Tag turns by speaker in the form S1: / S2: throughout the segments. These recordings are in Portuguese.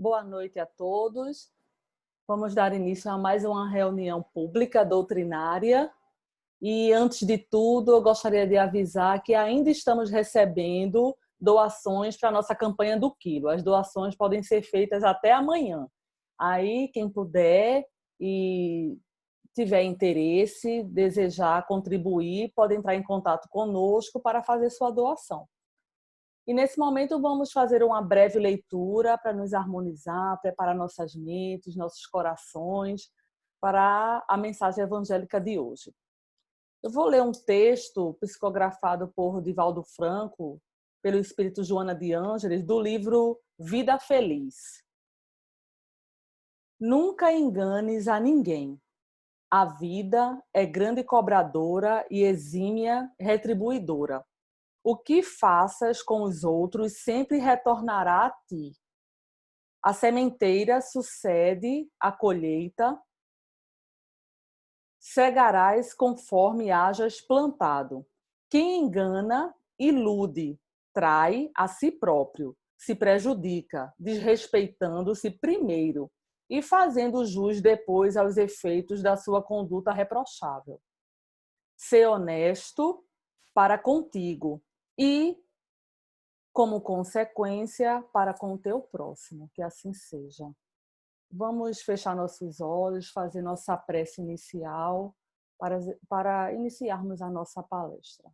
S1: Boa noite a todos. Vamos dar início a mais uma reunião pública doutrinária. E, antes de tudo, eu gostaria de avisar que ainda estamos recebendo doações para a nossa campanha do quilo. As doações podem ser feitas até amanhã. Aí, quem puder e tiver interesse, desejar contribuir, pode entrar em contato conosco para fazer sua doação. E nesse momento vamos fazer uma breve leitura para nos harmonizar, preparar nossas mentes, nossos corações para a mensagem evangélica de hoje. Eu vou ler um texto psicografado por Divaldo Franco, pelo Espírito Joana de Ângeles, do livro Vida Feliz. Nunca enganes a ninguém. A vida é grande cobradora e exímia retribuidora. O que faças com os outros sempre retornará a ti. A sementeira sucede a colheita, cegarás conforme hajas plantado. Quem engana, ilude, trai a si próprio, se prejudica, desrespeitando-se primeiro e fazendo jus depois aos efeitos da sua conduta reprochável. Sê honesto para contigo e, como consequência, para com o teu próximo, que assim seja. Vamos fechar nossos olhos, fazer nossa prece inicial para iniciarmos a nossa palestra.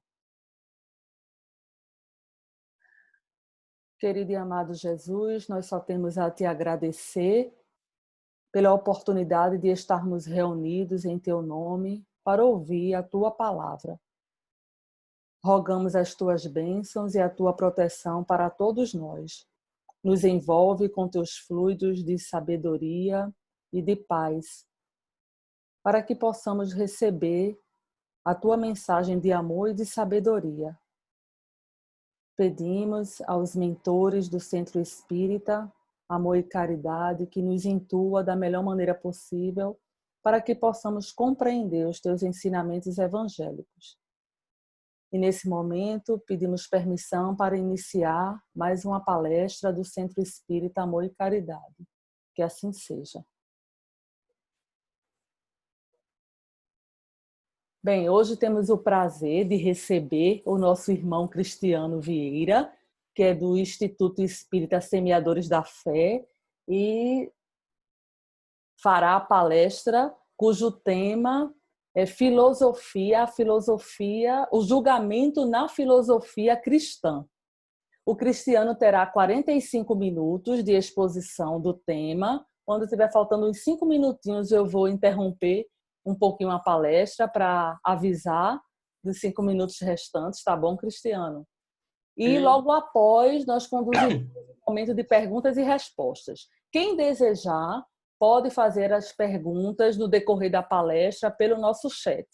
S1: Querido e amado Jesus, nós só temos a te agradecer pela oportunidade de estarmos reunidos em teu nome para ouvir a tua palavra. Rogamos as tuas bênçãos e a tua proteção para todos nós. Nos envolve com teus fluidos de sabedoria e de paz, para que possamos receber a tua mensagem de amor e de sabedoria. Pedimos aos mentores do Centro Espírita, Amor e Caridade, que nos intua da melhor maneira possível, para que possamos compreender os teus ensinamentos evangélicos. E nesse momento pedimos permissão para iniciar mais uma palestra do Centro Espírita Amor e Caridade. Que assim seja. Bem, hoje temos o prazer de receber o nosso irmão Cristiano Vieira, que é do Instituto Espírita Semeadores da Fé, e fará a palestra cujo tema é o julgamento na filosofia cristã. O Cristiano terá 45 minutos de exposição do tema. Quando estiver faltando uns 5 minutinhos, eu vou interromper um pouquinho a palestra para avisar dos 5 minutos restantes, tá bom, Cristiano? E logo após, nós conduziremos um momento de perguntas e respostas. Quem desejar pode fazer as perguntas no decorrer da palestra pelo nosso chat.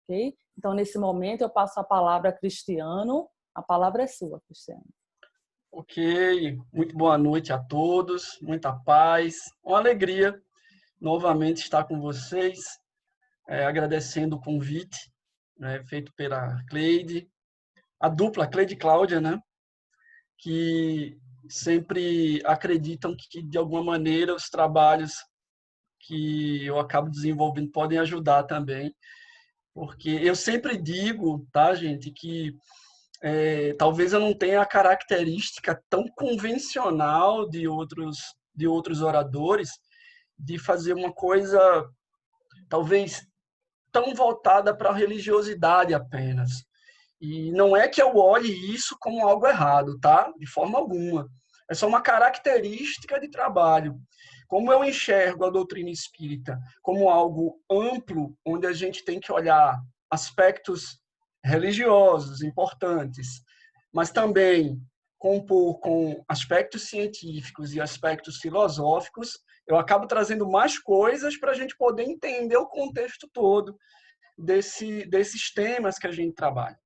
S1: Okay? Então, nesse momento, eu passo a palavra a Cristiano. A palavra é sua, Cristiano.
S2: Ok, muito boa noite a todos, muita paz, uma alegria novamente estar com vocês, agradecendo o convite feito pela Cleide, a dupla Cleide e Cláudia, que sempre acreditam que, de alguma maneira, os trabalhos que eu acabo desenvolvendo podem ajudar também, porque eu sempre digo, tá, gente, que talvez eu não tenha a característica tão convencional de outros oradores de fazer uma coisa talvez tão voltada para a religiosidade apenas. E não é que eu olhe isso como algo errado, tá? De forma alguma. É só uma característica de trabalho. Como eu enxergo a doutrina espírita como algo amplo, onde a gente tem que olhar aspectos religiosos importantes, mas também compor com aspectos científicos e aspectos filosóficos, eu acabo trazendo mais coisas para a gente poder entender o contexto todo desses temas que a gente trabalha.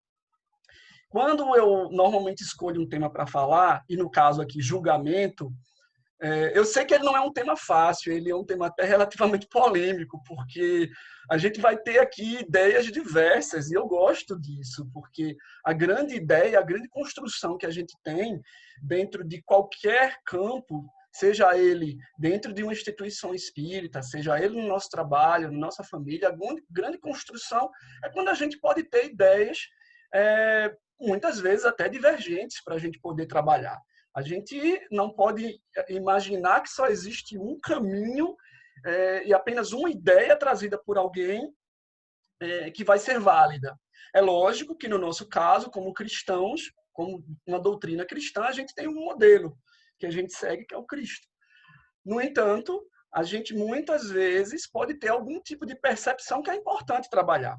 S2: Quando eu normalmente escolho um tema para falar, e no caso aqui, julgamento, eu sei que ele não é um tema fácil, ele é um tema até relativamente polêmico, porque a gente vai ter aqui ideias diversas, e eu gosto disso, porque a grande ideia, a grande construção que a gente tem dentro de qualquer campo seja ele dentro de uma instituição espírita, seja ele no nosso trabalho, na nossa família, a grande construção é quando a gente pode ter ideias, muitas vezes até divergentes, para a gente poder trabalhar. A gente não pode imaginar que só existe um caminho e apenas uma ideia trazida por alguém que vai ser válida. É lógico que, no nosso caso, como cristãos, como uma doutrina cristã, a gente tem um modelo que a gente segue, que é o Cristo. No entanto, a gente muitas vezes pode ter algum tipo de percepção que é importante trabalhar,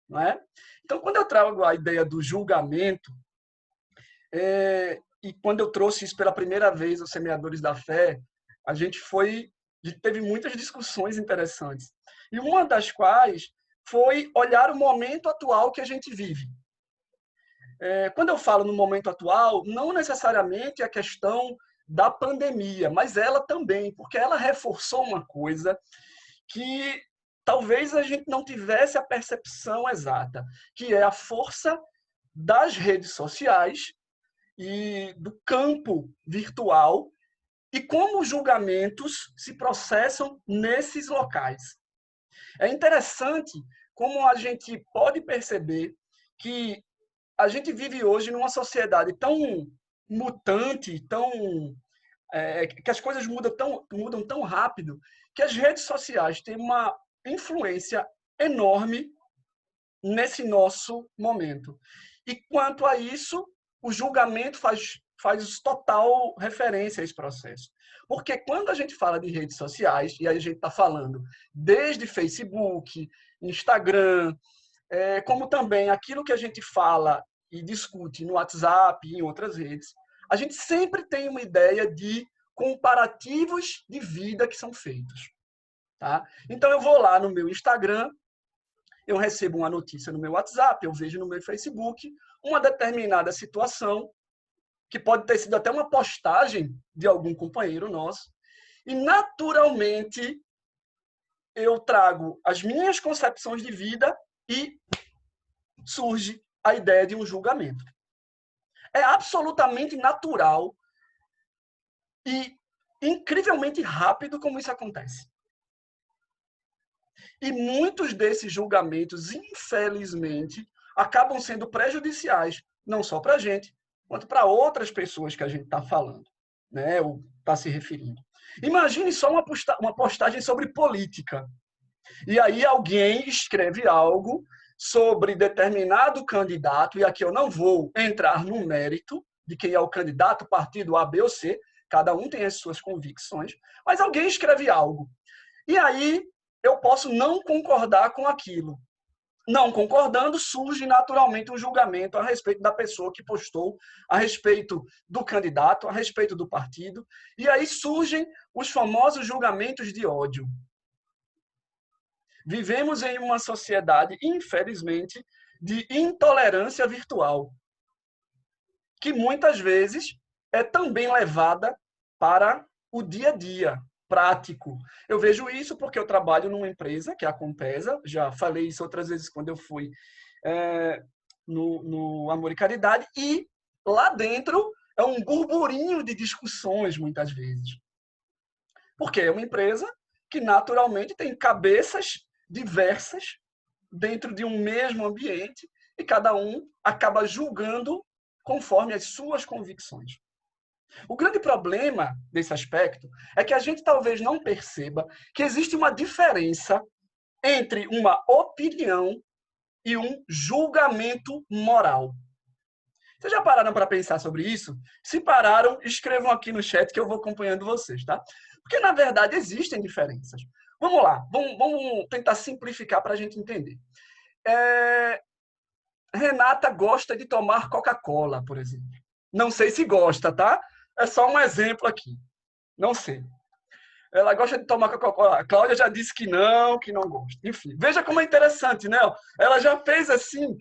S2: não é? Então, quando eu trago a ideia do julgamento, e quando eu trouxe isso pela primeira vez aos Semeadores da Fé, a gente teve muitas discussões interessantes. E uma das quais foi olhar o momento atual que a gente vive. Quando eu falo no momento atual, não necessariamente a questão da pandemia, mas ela também, porque ela reforçou uma coisa que talvez a gente não tivesse a percepção exata, que é a força das redes sociais e do campo virtual e como os julgamentos se processam nesses locais. É interessante como a gente pode perceber que a gente vive hoje numa sociedade tão mutante, que as coisas mudam tão rápido, que as redes sociais têm uma influência enorme nesse nosso momento. E quanto a isso, o julgamento faz total referência a esse processo. Porque quando a gente fala de redes sociais, e aí a gente está falando desde Facebook, Instagram, como também aquilo que a gente fala e discute no WhatsApp e em outras redes, a gente sempre tem uma ideia de comparativos de vida que são feitos. Tá? Então, eu vou lá no meu Instagram, eu recebo uma notícia no meu WhatsApp, eu vejo no meu Facebook uma determinada situação, que pode ter sido até uma postagem de algum companheiro nosso, e naturalmente eu trago as minhas concepções de vida e surge a ideia de um julgamento. É absolutamente natural e incrivelmente rápido como isso acontece. E muitos desses julgamentos, infelizmente, acabam sendo prejudiciais, não só para a gente, quanto para outras pessoas que a gente está falando, né? Ou está se referindo. Imagine só uma postagem sobre política. E aí alguém escreve algo sobre determinado candidato, e aqui eu não vou entrar no mérito de quem é o candidato, partido A, B ou C, cada um tem as suas convicções, mas alguém escreve algo. E aí eu posso não concordar com aquilo. Não concordando, surge naturalmente um julgamento a respeito da pessoa que postou, a respeito do candidato, a respeito do partido, e aí surgem os famosos julgamentos de ódio. Vivemos em uma sociedade, infelizmente, de intolerância virtual, que muitas vezes é também levada para o dia a dia prático. Eu vejo isso porque eu trabalho numa empresa, que é a Compesa, já falei isso outras vezes quando eu fui no Amor e Caridade, e lá dentro é um burburinho de discussões, muitas vezes. Porque é uma empresa que naturalmente tem cabeças diversas dentro de um mesmo ambiente e cada um acaba julgando conforme as suas convicções. O grande problema desse aspecto é que a gente talvez não perceba que existe uma diferença entre uma opinião e um julgamento moral. Vocês já pararam para pensar sobre isso? Se pararam, escrevam aqui no chat que eu vou acompanhando vocês, tá? Porque, na verdade, existem diferenças. Vamos lá, vamos tentar simplificar para a gente entender. Renata gosta de tomar Coca-Cola, por exemplo. Não sei se gosta, tá? É só um exemplo aqui. Não sei. Ela gosta de tomar Coca-Cola. A Cláudia já disse que não gosta. Enfim, veja como é interessante, né? Ela já fez assim.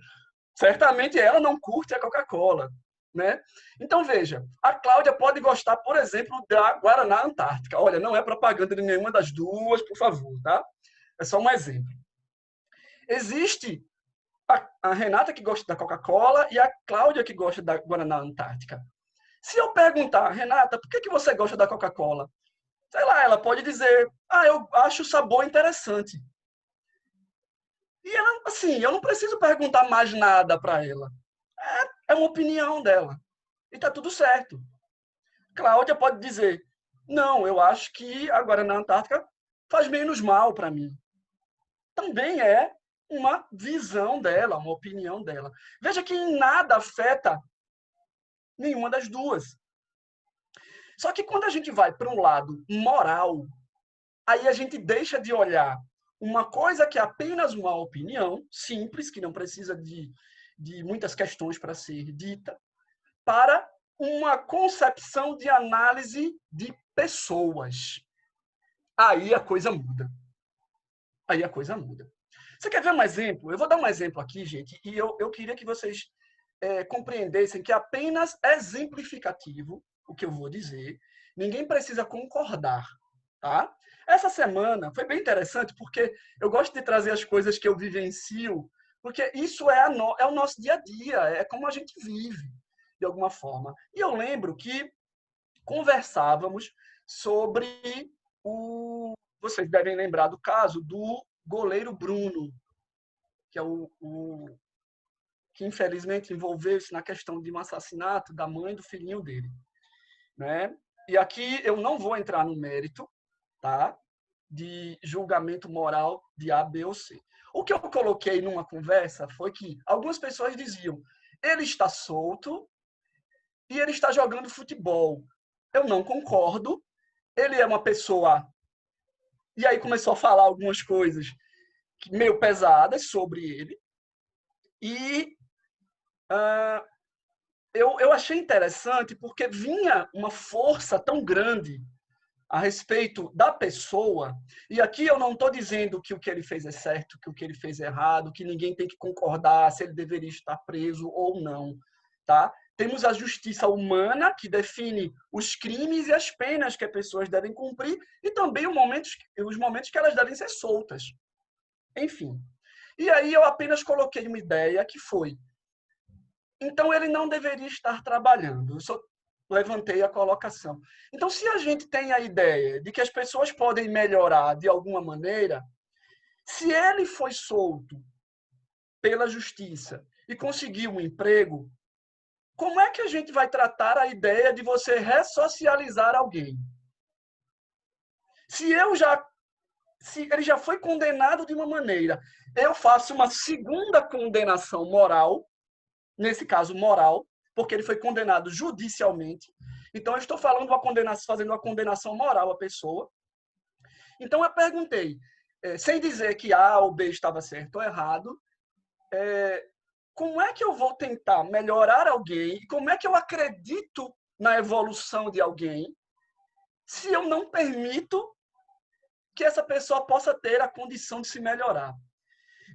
S2: Certamente ela não curte a Coca-Cola, né? Então, veja, a Cláudia pode gostar, por exemplo, da Guaraná Antártica. Olha, não é propaganda de nenhuma das duas, por favor, tá? É só um exemplo. Existe a Renata que gosta da Coca-Cola e a Cláudia que gosta da Guaraná Antártica. Se eu perguntar, Renata, por que você gosta da Coca-Cola? Sei lá, ela pode dizer, eu acho o sabor interessante. E ela, assim, eu não preciso perguntar mais nada para ela. É uma opinião dela. E tá tudo certo. Cláudia pode dizer, não, eu acho que agora na Antártica faz menos mal para mim. Também é uma visão dela, uma opinião dela. Veja que em nada afeta nenhuma das duas. Só que quando a gente vai para um lado moral, aí a gente deixa de olhar uma coisa que é apenas uma opinião simples, que não precisa de muitas questões para ser dita, para uma concepção de análise de pessoas. Aí a coisa muda. Aí a coisa muda. Você quer ver um exemplo? Eu vou dar um exemplo aqui, gente, e eu queria que vocês compreendessem que é apenas exemplificativo o que eu vou dizer. Ninguém precisa concordar, tá? Essa semana foi bem interessante porque eu gosto de trazer as coisas que eu vivencio, porque isso é o nosso dia a dia, é como a gente vive, de alguma forma. E eu lembro que conversávamos sobre o... Vocês devem lembrar do caso do goleiro Bruno, que é que infelizmente envolveu-se na questão de um assassinato da mãe do filhinho dele, né? E aqui eu não vou entrar no mérito, tá? De julgamento moral de A, B ou C. O que eu coloquei numa conversa foi que algumas pessoas diziam: ele está solto e ele está jogando futebol. Eu não concordo. Ele é uma pessoa... E aí começou a falar algumas coisas meio pesadas sobre ele. E eu achei interessante porque vinha uma força tão grande a respeito da pessoa, e aqui eu não estou dizendo que o que ele fez é certo, que o que ele fez é errado, que ninguém tem que concordar se ele deveria estar preso ou não, tá? Temos a justiça humana, que define os crimes e as penas que as pessoas devem cumprir, e também os momentos que elas devem ser soltas. Enfim. E aí eu apenas coloquei uma ideia que foi: então ele não deveria estar trabalhando. Eu só levantei a colocação. Então, se a gente tem a ideia de que as pessoas podem melhorar de alguma maneira, se ele foi solto pela justiça e conseguiu um emprego, como é que a gente vai tratar a ideia de você ressocializar alguém? Se ele já foi condenado de uma maneira, eu faço uma segunda condenação moral, nesse caso moral, porque ele foi condenado judicialmente. Então, eu estou falando fazendo uma condenação moral à pessoa. Então, eu perguntei, sem dizer que A ou B estava certo ou errado, como é que eu vou tentar melhorar alguém e como é que eu acredito na evolução de alguém se eu não permito que essa pessoa possa ter a condição de se melhorar?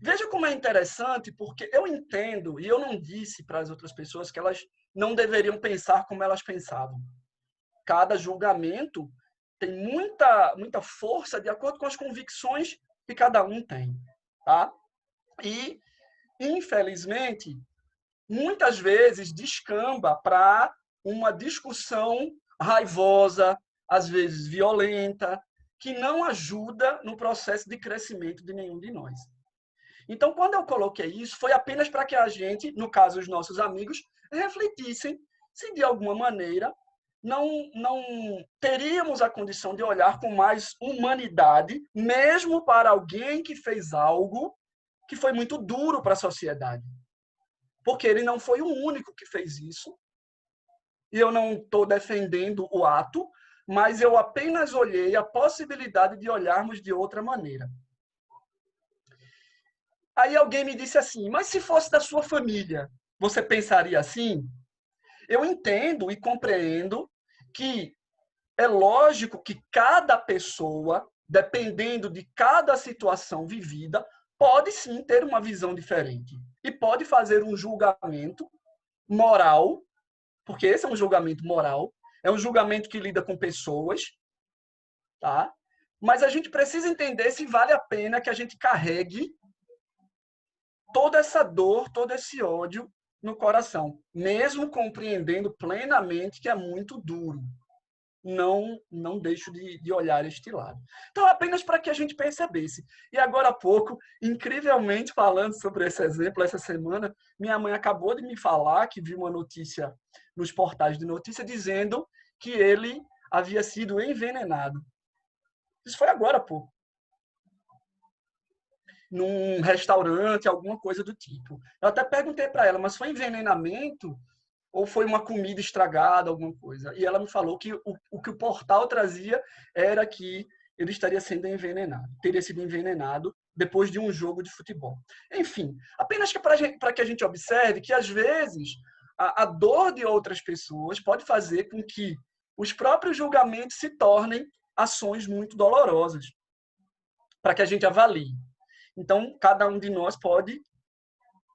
S2: Veja como é interessante, porque eu entendo, e eu não disse para as outras pessoas que elas não deveriam pensar como elas pensavam. Cada julgamento tem muita força de acordo com as convicções que cada um tem, tá? E, infelizmente, muitas vezes descamba para uma discussão raivosa, às vezes violenta, que não ajuda no processo de crescimento de nenhum de nós. Então, quando eu coloquei isso, foi apenas para que a gente, no caso, os nossos amigos, refletissem se, de alguma maneira, não teríamos a condição de olhar com mais humanidade, mesmo para alguém que fez algo que foi muito duro para a sociedade. Porque ele não foi o único que fez isso. E eu não estou defendendo o ato, mas eu apenas olhei a possibilidade de olharmos de outra maneira. Aí alguém me disse assim, mas se fosse da sua família, você pensaria assim? Eu entendo e compreendo que é lógico que cada pessoa, dependendo de cada situação vivida, pode sim ter uma visão diferente. E pode fazer um julgamento moral, porque esse é um julgamento moral, é um julgamento que lida com pessoas, tá? Mas a gente precisa entender se vale a pena que a gente carregue toda essa dor, todo esse ódio no coração, mesmo compreendendo plenamente que é muito duro. Não deixo de olhar este lado. Então, apenas para que a gente percebesse. E agora há pouco, incrivelmente falando sobre esse exemplo, essa semana, minha mãe acabou de me falar que viu uma notícia nos portais de notícia dizendo que ele havia sido envenenado. Isso foi agora há pouco. Num restaurante, alguma coisa do tipo. Eu até perguntei para ela, mas foi envenenamento ou foi uma comida estragada, alguma coisa? E ela me falou que o que o portal trazia era que ele estaria sendo envenenado, teria sido envenenado depois de um jogo de futebol. Enfim, apenas que para que a gente observe que, às vezes, a dor de outras pessoas pode fazer com que os próprios julgamentos se tornem ações muito dolorosas, para que a gente avalie. Então, cada um de nós pode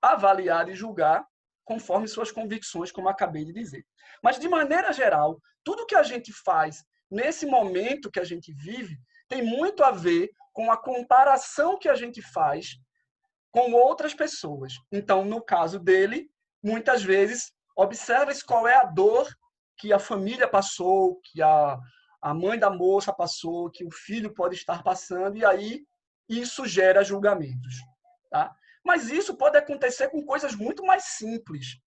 S2: avaliar e julgar conforme suas convicções, como acabei de dizer. Mas, de maneira geral, tudo que a gente faz nesse momento que a gente vive tem muito a ver com a comparação que a gente faz com outras pessoas. Então, no caso dele, muitas vezes, observa-se qual é a dor que a família passou, que a mãe da moça passou, que o filho pode estar passando, e aí isso gera julgamentos. Tá? Mas isso pode acontecer com coisas muito mais simples.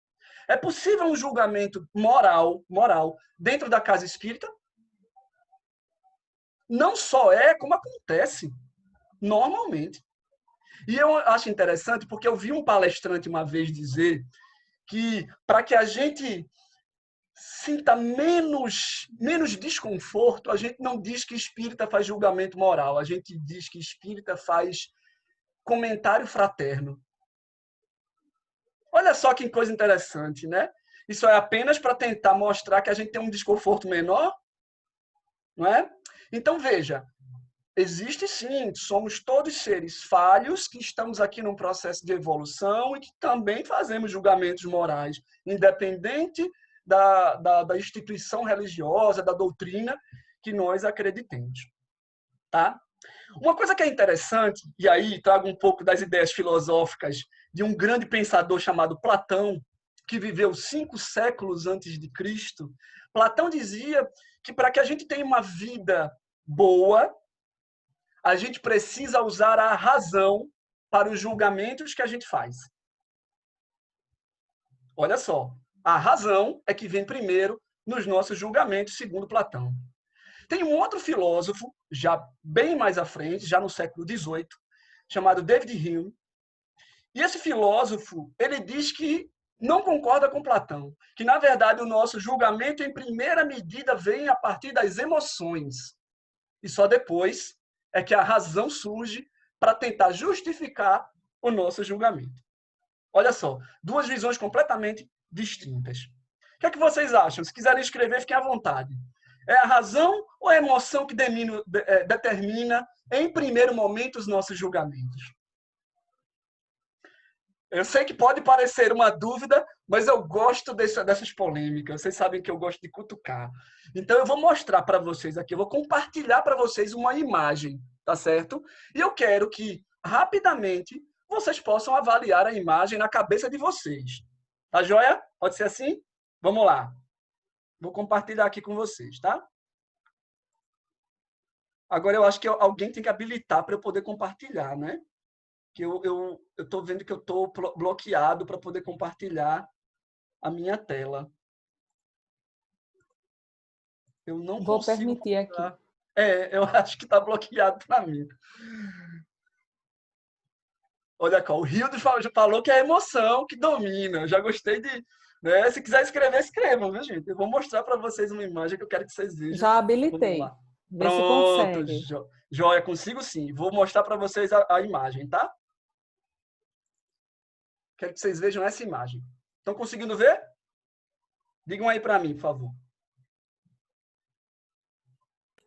S2: É possível um julgamento moral dentro da casa espírita? Não só é, como acontece normalmente. E eu acho interessante porque eu vi um palestrante uma vez dizer que para que a gente sinta menos desconforto, a gente não diz que espírita faz julgamento moral, a gente diz que espírita faz comentário fraterno. Olha só que coisa interessante, né? Isso é apenas para tentar mostrar que a gente tem um desconforto menor, não é? Então, veja, existe sim, somos todos seres falhos que estamos aqui num processo de evolução e que também fazemos julgamentos morais, independente da instituição religiosa, da doutrina que nós acreditemos. Tá? Uma coisa que é interessante, e aí trago um pouco das ideias filosóficas de um grande pensador chamado Platão, que viveu 5 séculos antes de Cristo. Platão dizia que para que a gente tenha uma vida boa, a gente precisa usar a razão para os julgamentos que a gente faz. Olha só, a razão é que vem primeiro nos nossos julgamentos, segundo Platão. Tem um outro filósofo, já bem mais à frente, já no século XVIII, chamado David Hume. E esse filósofo, ele diz que não concorda com Platão, que, na verdade, o nosso julgamento, em primeira medida, vem a partir das emoções. E só depois é que a razão surge para tentar justificar o nosso julgamento. Olha só, 2 visões completamente distintas. O que é que vocês acham? Se quiserem escrever, fiquem à vontade. É a razão ou a emoção que determina, em primeiro momento, os nossos julgamentos? Eu sei que pode parecer uma dúvida, mas eu gosto dessas polêmicas. Vocês sabem que eu gosto de cutucar. Então, eu vou mostrar para vocês aqui, eu vou compartilhar para vocês uma imagem, tá certo? E eu quero que, rapidamente, vocês possam avaliar a imagem na cabeça de vocês. Tá joia? Pode ser assim? Vamos lá. Vou compartilhar aqui com vocês, tá? Agora, eu acho que alguém tem que habilitar para eu poder compartilhar, né? Que eu estou vendo que eu estou bloqueado para poder compartilhar a minha tela. Eu não
S1: Vou
S2: consigo
S1: permitir aqui.
S2: Eu acho que está bloqueado para mim. Olha cá, o Rildo já falou que é a emoção que domina. Eu já gostei de... Né? Se quiser escrever, escrevam, viu, gente? Eu vou mostrar para vocês uma imagem que eu quero que vocês vejam.
S1: Já
S2: Vamos
S1: habilitei.
S2: lá.
S1: Vê se
S2: Pronto,
S1: consegue.
S2: joia, consigo sim. Vou mostrar para vocês a imagem, tá? Quero que vocês vejam essa imagem. Estão conseguindo ver? Digam aí para mim, por favor.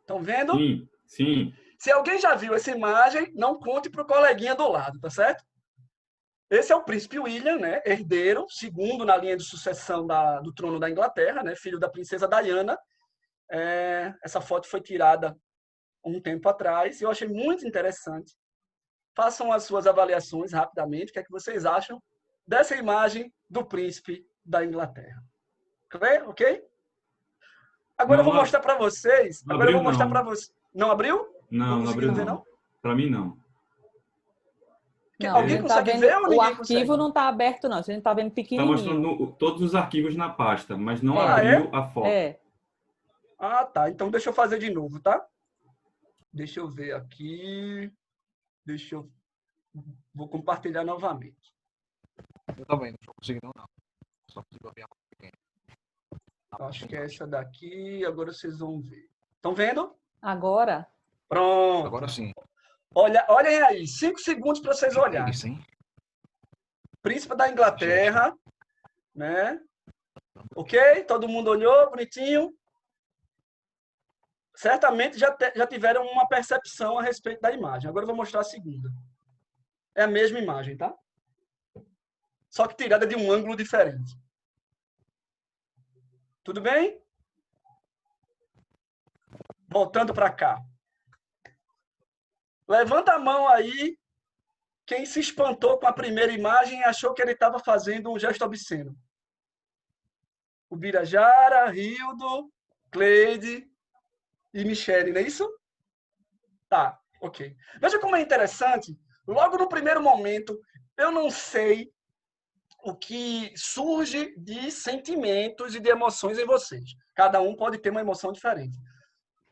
S2: Estão vendo?
S3: Sim, sim.
S2: Se alguém já viu essa imagem, não conte para o coleguinha do lado, tá certo? Esse é o príncipe William, né? Herdeiro, segundo na linha de sucessão do trono da Inglaterra, né? Filho da princesa Diana. Essa foto foi tirada um tempo atrás e eu achei muito interessante. Façam as suas avaliações rapidamente. O que é que vocês acham dessa imagem do príncipe da Inglaterra. Ok? Agora eu vou mostrar para vocês.
S3: Não
S2: Agora eu
S3: abriu,
S2: vou mostrar
S3: não.
S2: para vocês. Não abriu?
S3: Não, não abriu,
S2: conseguiram ver,
S3: não. Para mim, não.
S1: Não, a
S2: Alguém
S1: gente tá
S2: consegue
S1: vendo,
S2: ver ou
S1: o
S2: ninguém
S1: arquivo
S2: consegue?
S1: não está aberto, não. A gente está vendo
S3: Está mostrando
S1: pequenininho.
S3: todos os arquivos na pasta, mas não
S1: É.
S3: abriu a foto.
S1: É.
S2: Ah, tá. Então deixa eu fazer de novo, tá? Deixa eu ver aqui. Vou compartilhar novamente.
S4: Eu também não estou conseguindo, não. Só consigo abrir a coisa pequena.
S2: Acho que é essa daqui. Agora vocês vão ver. Estão vendo?
S1: Agora?
S2: Pronto.
S4: Agora sim.
S2: Olhem aí. 5 segundos para vocês
S4: É
S2: olharem.
S4: isso, hein?
S2: Príncipe da Inglaterra, né? Ok? Todo mundo olhou, bonitinho. Certamente já tiveram uma percepção a respeito da imagem. Agora eu vou mostrar a segunda. É a mesma imagem, tá? Só que tirada de um ângulo diferente. Tudo bem? Voltando para cá. Levanta a mão aí quem se espantou com a primeira imagem e achou que ele estava fazendo um gesto obsceno. O Birajara, Rildo, Cleide e Michele, não é isso? Tá, ok. Veja como é interessante. Logo no primeiro momento, eu não sei o que surge de sentimentos e de emoções em vocês. Cada um pode ter uma emoção diferente.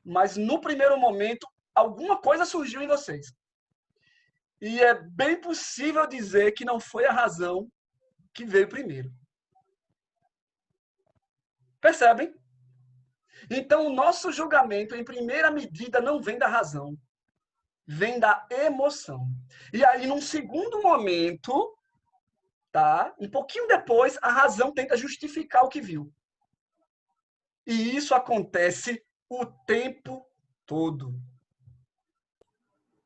S2: Mas no primeiro momento, alguma coisa surgiu em vocês. E é bem possível dizer que não foi a razão que veio primeiro. Percebem? Então, o nosso julgamento, em primeira medida, não vem da razão. Vem da emoção. E aí, num segundo momento, tá? Um pouquinho depois, a razão tenta justificar o que viu. E isso acontece o tempo todo.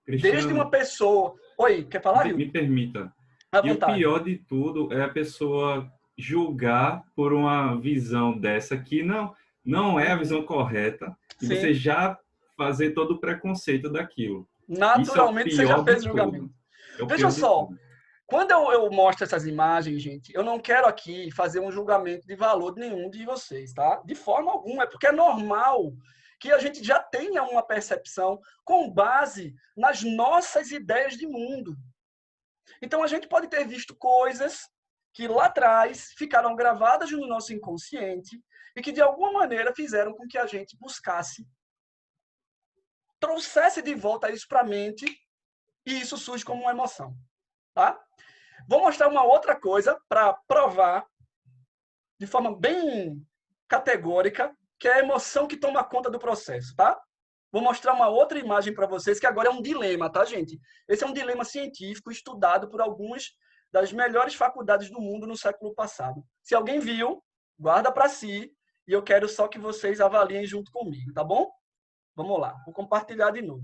S3: Cristiano,
S2: Desde uma pessoa... Oi, quer falar, Rio?
S3: me permita.
S2: À
S3: E o
S2: vontade.
S3: pior de tudo é a pessoa julgar por uma visão dessa que não é a visão correta, e
S2: Sim.
S3: você já fazer todo o preconceito daquilo.
S2: Naturalmente,
S3: Isso é
S2: você
S3: o pior
S2: já fez
S3: de
S2: julgamento.
S3: tudo. É o
S2: Veja
S3: pior de
S2: só,
S3: tudo.
S2: quando eu mostro essas imagens, gente, eu não quero aqui fazer um julgamento de valor de nenhum de vocês, tá? De forma alguma. É porque é normal que a gente já tenha uma percepção com base nas nossas ideias de mundo. Então, a gente pode ter visto coisas que lá atrás ficaram gravadas no nosso inconsciente e que, de alguma maneira, fizeram com que a gente buscasse, trouxesse de volta isso para a mente, e isso surge como uma emoção. Tá? Vou mostrar uma outra coisa para provar de forma bem categórica que é a emoção que toma conta do processo, tá? Vou mostrar uma outra imagem para vocês que agora é um dilema, tá, gente? Esse é um dilema científico estudado por algumas das melhores faculdades do mundo no século passado. Se alguém viu, guarda para si e eu quero só que vocês avaliem junto comigo, tá bom? Vamos lá, vou compartilhar de novo.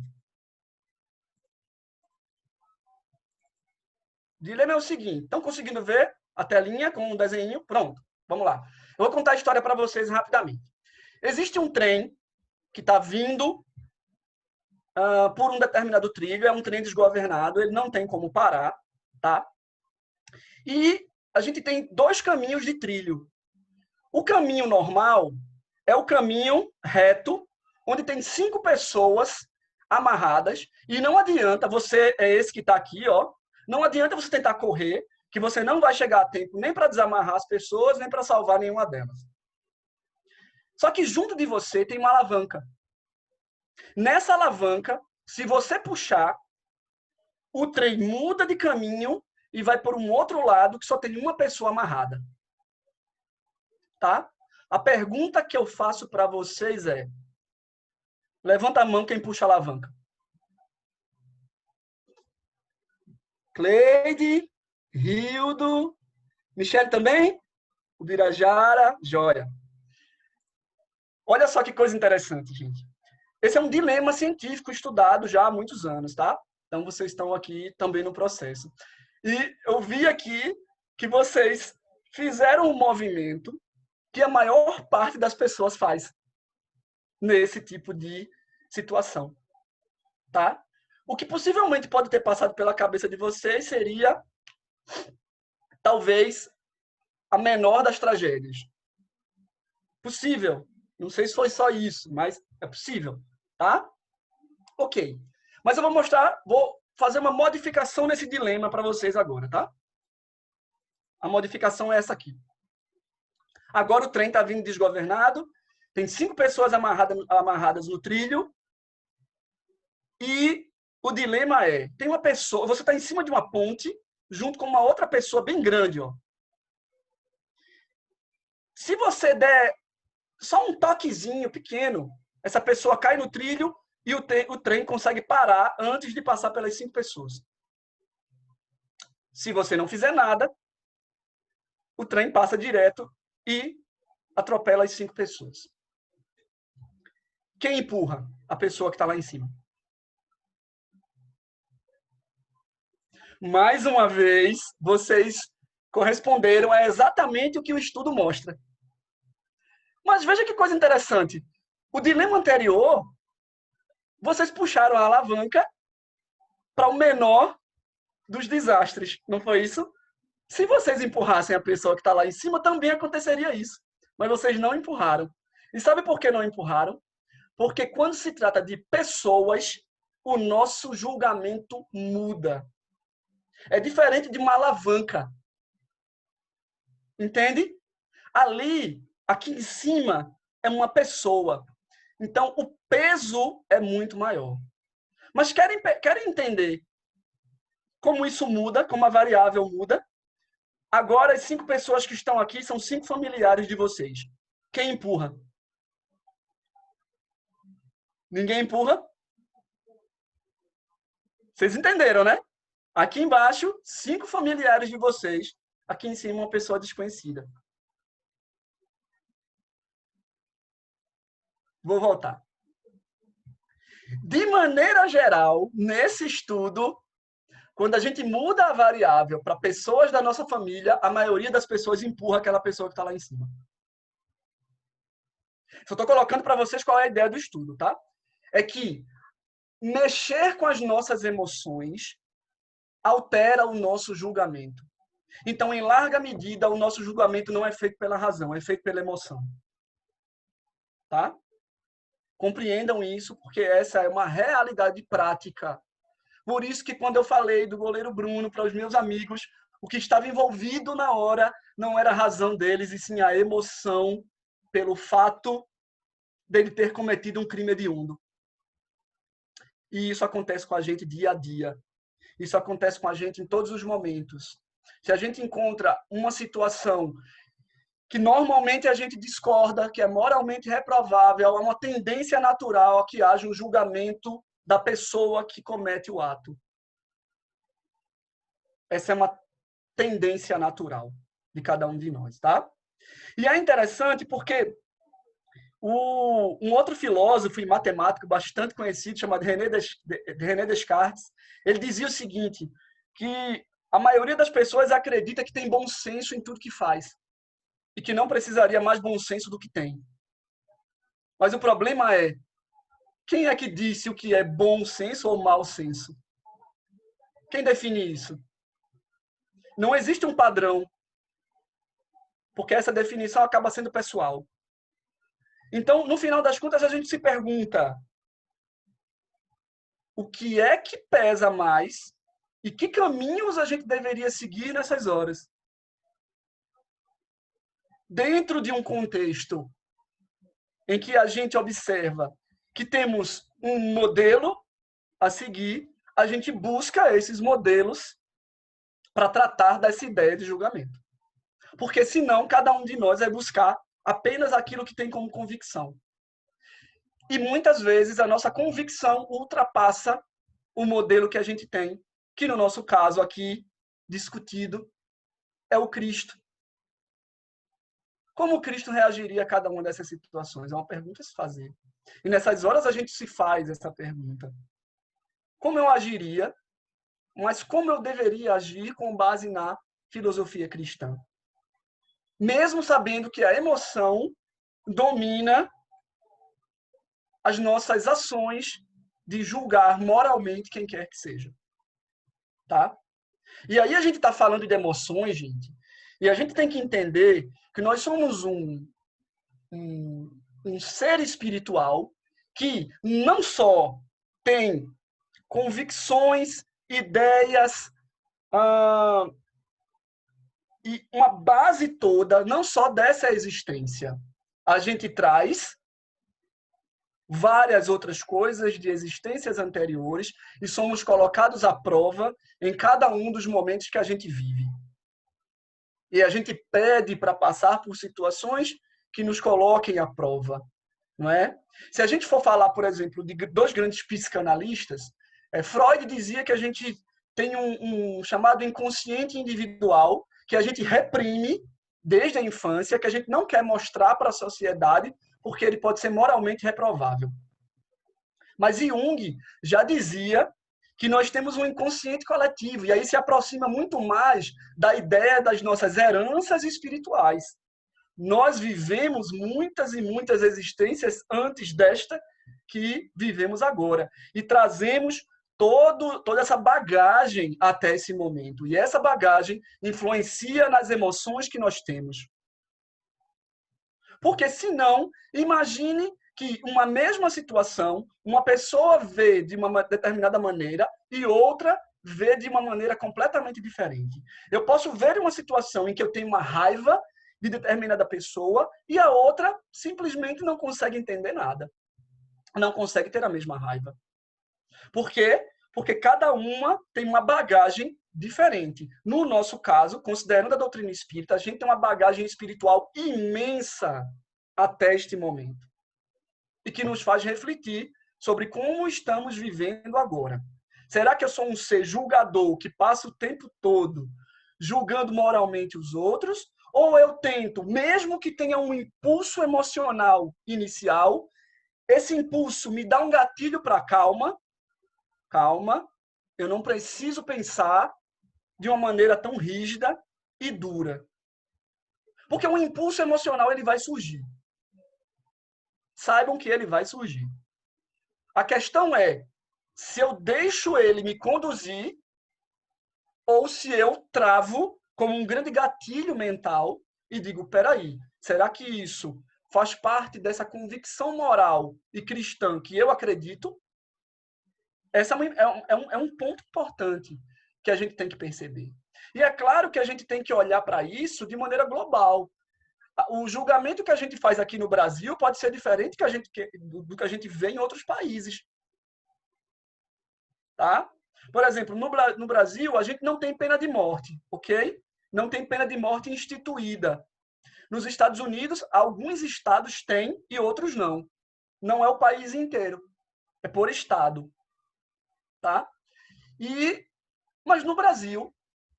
S2: O dilema é o seguinte, estão conseguindo ver a telinha com um desenho? Pronto, vamos lá. Eu vou contar a história para vocês rapidamente. Existe um trem que está vindo por um determinado trilho, é um trem desgovernado, ele não tem como parar, tá? E a gente tem dois caminhos de trilho. O caminho normal é o caminho reto, onde tem 5 pessoas amarradas, e não adianta, você é esse que está aqui, ó, não adianta você tentar correr, que você não vai chegar a tempo nem para desamarrar as pessoas, nem para salvar nenhuma delas. Só que junto de você tem uma alavanca. Nessa alavanca, se você puxar, o trem muda de caminho e vai por um outro lado que só tem uma pessoa amarrada. Tá? A pergunta que eu faço para vocês é: levanta a mão quem puxa a alavanca. Cleide, Rildo, Michele também? O Birajara, joia. Olha só que coisa interessante, gente. Esse é um dilema científico estudado já há muitos anos, tá? Então, vocês estão aqui também no processo. E eu vi aqui que vocês fizeram um movimento que a maior parte das pessoas faz nesse tipo de situação, tá? O que possivelmente pode ter passado pela cabeça de vocês seria talvez a menor das tragédias. Possível. Não sei se foi só isso, mas é possível, tá? Ok. Mas eu vou fazer uma modificação nesse dilema para vocês agora, tá? A modificação é essa aqui. Agora o trem está vindo desgovernado, tem 5 pessoas amarradas no trilho, e o dilema é, tem uma pessoa, você está em cima de uma ponte, junto com uma outra pessoa bem grande, ó. Se você der só um toquezinho pequeno, essa pessoa cai no trilho e o trem consegue parar antes de passar pelas 5 pessoas. Se você não fizer nada, o trem passa direto e atropela as 5 pessoas. Quem empurra? A pessoa que está lá em cima. Mais uma vez, vocês corresponderam a exatamente o que o estudo mostra. Mas veja que coisa interessante. O dilema anterior, vocês puxaram a alavanca para o menor dos desastres, não foi isso? Se vocês empurrassem a pessoa que está lá em cima, também aconteceria isso. Mas vocês não empurraram. E sabe por que não empurraram? Porque quando se trata de pessoas, o nosso julgamento muda. É diferente de uma alavanca. Entende? Ali, aqui em cima, é uma pessoa. Então, o peso é muito maior. Mas querem entender como isso muda, como a variável muda? Agora, as 5 pessoas que estão aqui são 5 familiares de vocês. Quem empurra? Ninguém empurra? Vocês entenderam, né? Aqui embaixo, 5 familiares de vocês. Aqui em cima, uma pessoa desconhecida. Vou voltar. De maneira geral, nesse estudo, quando a gente muda a variável para pessoas da nossa família, a maioria das pessoas empurra aquela pessoa que está lá em cima. Só estou colocando para vocês qual é a ideia do estudo, tá? É que mexer com as nossas emoções altera o nosso julgamento. Então, em larga medida, o nosso julgamento não é feito pela razão, é feito pela emoção. Tá? Compreendam isso, porque essa é uma realidade prática. Por isso que quando eu falei do goleiro Bruno para os meus amigos, o que estava envolvido na hora não era a razão deles, e sim a emoção pelo fato dele ter cometido um crime hediondo. E isso acontece com a gente dia a dia. Isso acontece com a gente em todos os momentos. Se a gente encontra uma situação que normalmente a gente discorda, que é moralmente reprovável, há uma tendência natural a que haja um julgamento da pessoa que comete o ato. Essa é uma tendência natural de cada um de nós, tá? E é interessante porque um outro filósofo e matemático bastante conhecido, chamado René Descartes, ele dizia o seguinte, que a maioria das pessoas acredita que tem bom senso em tudo que faz e que não precisaria mais bom senso do que tem. Mas o problema é, quem é que disse o que é bom senso ou mau senso? Quem define isso? Não existe um padrão, porque essa definição acaba sendo pessoal. Então, no final das contas, a gente se pergunta o que é que pesa mais e que caminhos a gente deveria seguir nessas horas. Dentro de um contexto em que a gente observa que temos um modelo a seguir, a gente busca esses modelos para tratar dessa ideia de julgamento. Porque senão, cada um de nós vai buscar apenas aquilo que tem como convicção. E muitas vezes a nossa convicção ultrapassa o modelo que a gente tem, que no nosso caso aqui, discutido, é o Cristo. Como Cristo reagiria a cada uma dessas situações? É uma pergunta a se fazer. E nessas horas a gente se faz essa pergunta. Como eu agiria, mas como eu deveria agir com base na filosofia cristã? Mesmo sabendo que a emoção domina as nossas ações de julgar moralmente quem quer que seja. Tá? E aí a gente está falando de emoções, gente, e a gente tem que entender que nós somos um ser espiritual que não só tem convicções, ideias, e uma base toda, não só dessa existência. A gente traz várias outras coisas de existências anteriores e somos colocados à prova em cada um dos momentos que a gente vive. E a gente pede para passar por situações que nos coloquem à prova, não é? Se a gente for falar, por exemplo, de dois grandes psicanalistas, Freud dizia que a gente tem um chamado inconsciente individual que a gente reprime desde a infância, que a gente não quer mostrar para a sociedade porque ele pode ser moralmente reprovável. Mas Jung já dizia que nós temos um inconsciente coletivo, e aí se aproxima muito mais da ideia das nossas heranças espirituais. Nós vivemos muitas e muitas existências antes desta que vivemos agora. E trazemos toda essa bagagem até esse momento. E essa bagagem influencia nas emoções que nós temos. Porque, senão, imagine que uma mesma situação, uma pessoa vê de uma determinada maneira e outra vê de uma maneira completamente diferente. Eu posso ver uma situação em que eu tenho uma raiva de determinada pessoa e a outra simplesmente não consegue entender nada. Não consegue ter a mesma raiva. Por quê? Porque cada uma tem uma bagagem diferente. No nosso caso, considerando a doutrina espírita, a gente tem uma bagagem espiritual imensa até este momento. E que nos faz refletir sobre como estamos vivendo agora. Será que eu sou um ser julgador que passa o tempo todo julgando moralmente os outros? Ou eu tento, mesmo que tenha um impulso emocional inicial, esse impulso me dá um gatilho para calma, eu não preciso pensar de uma maneira tão rígida e dura. Porque o impulso emocional ele vai surgir. Saibam que ele vai surgir. A questão é se eu deixo ele me conduzir ou se eu travo como um grande gatilho mental e digo, peraí, será que isso faz parte dessa convicção moral e cristã que eu acredito? Esse é um ponto importante que a gente tem que perceber. E é claro que a gente tem que olhar para isso de maneira global. O julgamento que a gente faz aqui no Brasil pode ser diferente do que a gente vê em outros países. Tá? Por exemplo, no Brasil, a gente não tem pena de morte, ok? Não tem pena de morte instituída. Nos Estados Unidos, alguns estados têm e outros não. Não é o país inteiro. É por estado. Tá? Mas no Brasil,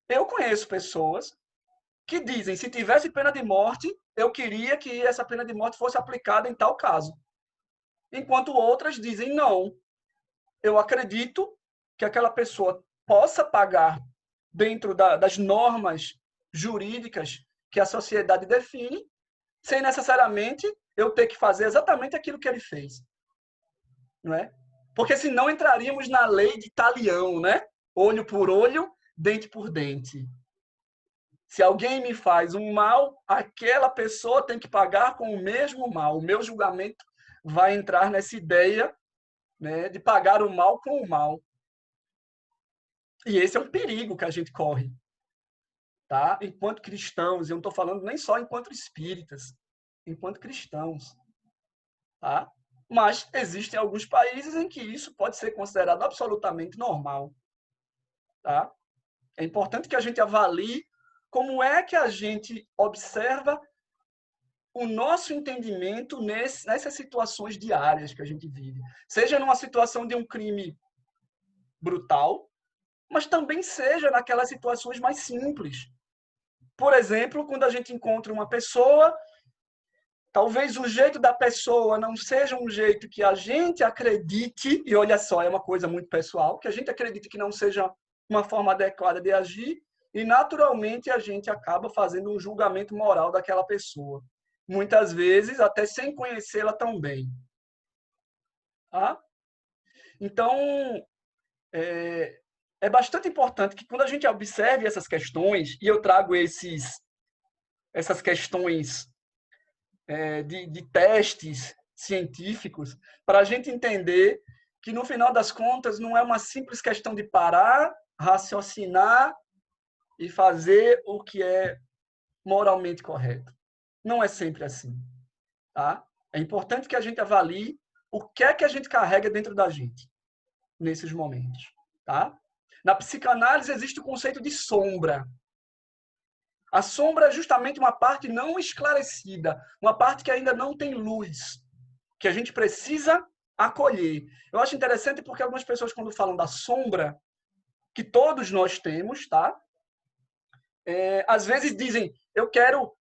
S2: eu conheço pessoas que dizem, se tivesse pena de morte, eu queria que essa pena de morte fosse aplicada em tal caso. Enquanto outras dizem, não, eu acredito que aquela pessoa possa pagar dentro das normas jurídicas que a sociedade define, sem necessariamente eu ter que fazer exatamente aquilo que ele fez. Não é? Porque senão entraríamos na lei de Talião, né? Olho por olho, dente por dente. Se alguém me faz um mal, aquela pessoa tem que pagar com o mesmo mal. O meu julgamento vai entrar nessa ideia, né, de pagar o mal com o mal. E esse é um perigo que a gente corre. Tá? Enquanto cristãos, eu não estou falando nem só enquanto espíritas, enquanto cristãos. Tá? Mas existem alguns países em que isso pode ser considerado absolutamente normal. Tá? É importante que a gente avalie como é que a gente observa o nosso entendimento nessas situações diárias que a gente vive. Seja numa situação de um crime brutal, mas também seja naquelas situações mais simples. Por exemplo, quando a gente encontra uma pessoa, talvez o jeito da pessoa não seja um jeito que a gente acredite, e olha só, é uma coisa muito pessoal, que a gente acredite que não seja uma forma adequada de agir, e naturalmente a gente acaba fazendo um julgamento moral daquela pessoa. Muitas vezes até sem conhecê-la tão bem. Tá? Então, é bastante importante que quando a gente observe essas questões, e eu trago essas questões de testes científicos, para a gente entender que, no final das contas, não é uma simples questão de parar, raciocinar e fazer o que é moralmente correto. Não é sempre assim. Tá? É importante que a gente avalie o que é que a gente carrega dentro da gente nesses momentos. Tá? Na psicanálise existe o conceito de sombra. A sombra é justamente uma parte não esclarecida, uma parte que ainda não tem luz, que a gente precisa acolher. Eu acho interessante porque algumas pessoas, quando falam da sombra, que todos nós temos, tá? Às vezes dizem, eu quero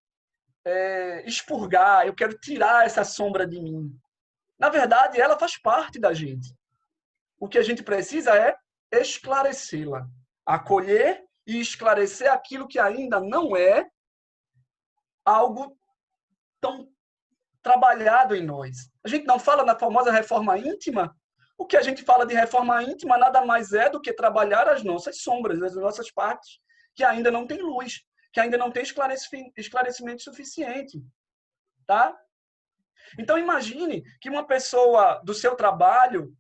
S2: expurgar, eu quero tirar essa sombra de mim. Na verdade, ela faz parte da gente. O que a gente precisa é esclarecê-la, acolher e esclarecer aquilo que ainda não é algo tão trabalhado em nós. A gente não fala na famosa reforma íntima? O que a gente fala de reforma íntima nada mais é do que trabalhar as nossas sombras, as nossas partes que ainda não tem luz, que ainda não tem esclarecimento suficiente. Tá? Então, imagine que uma pessoa do seu trabalho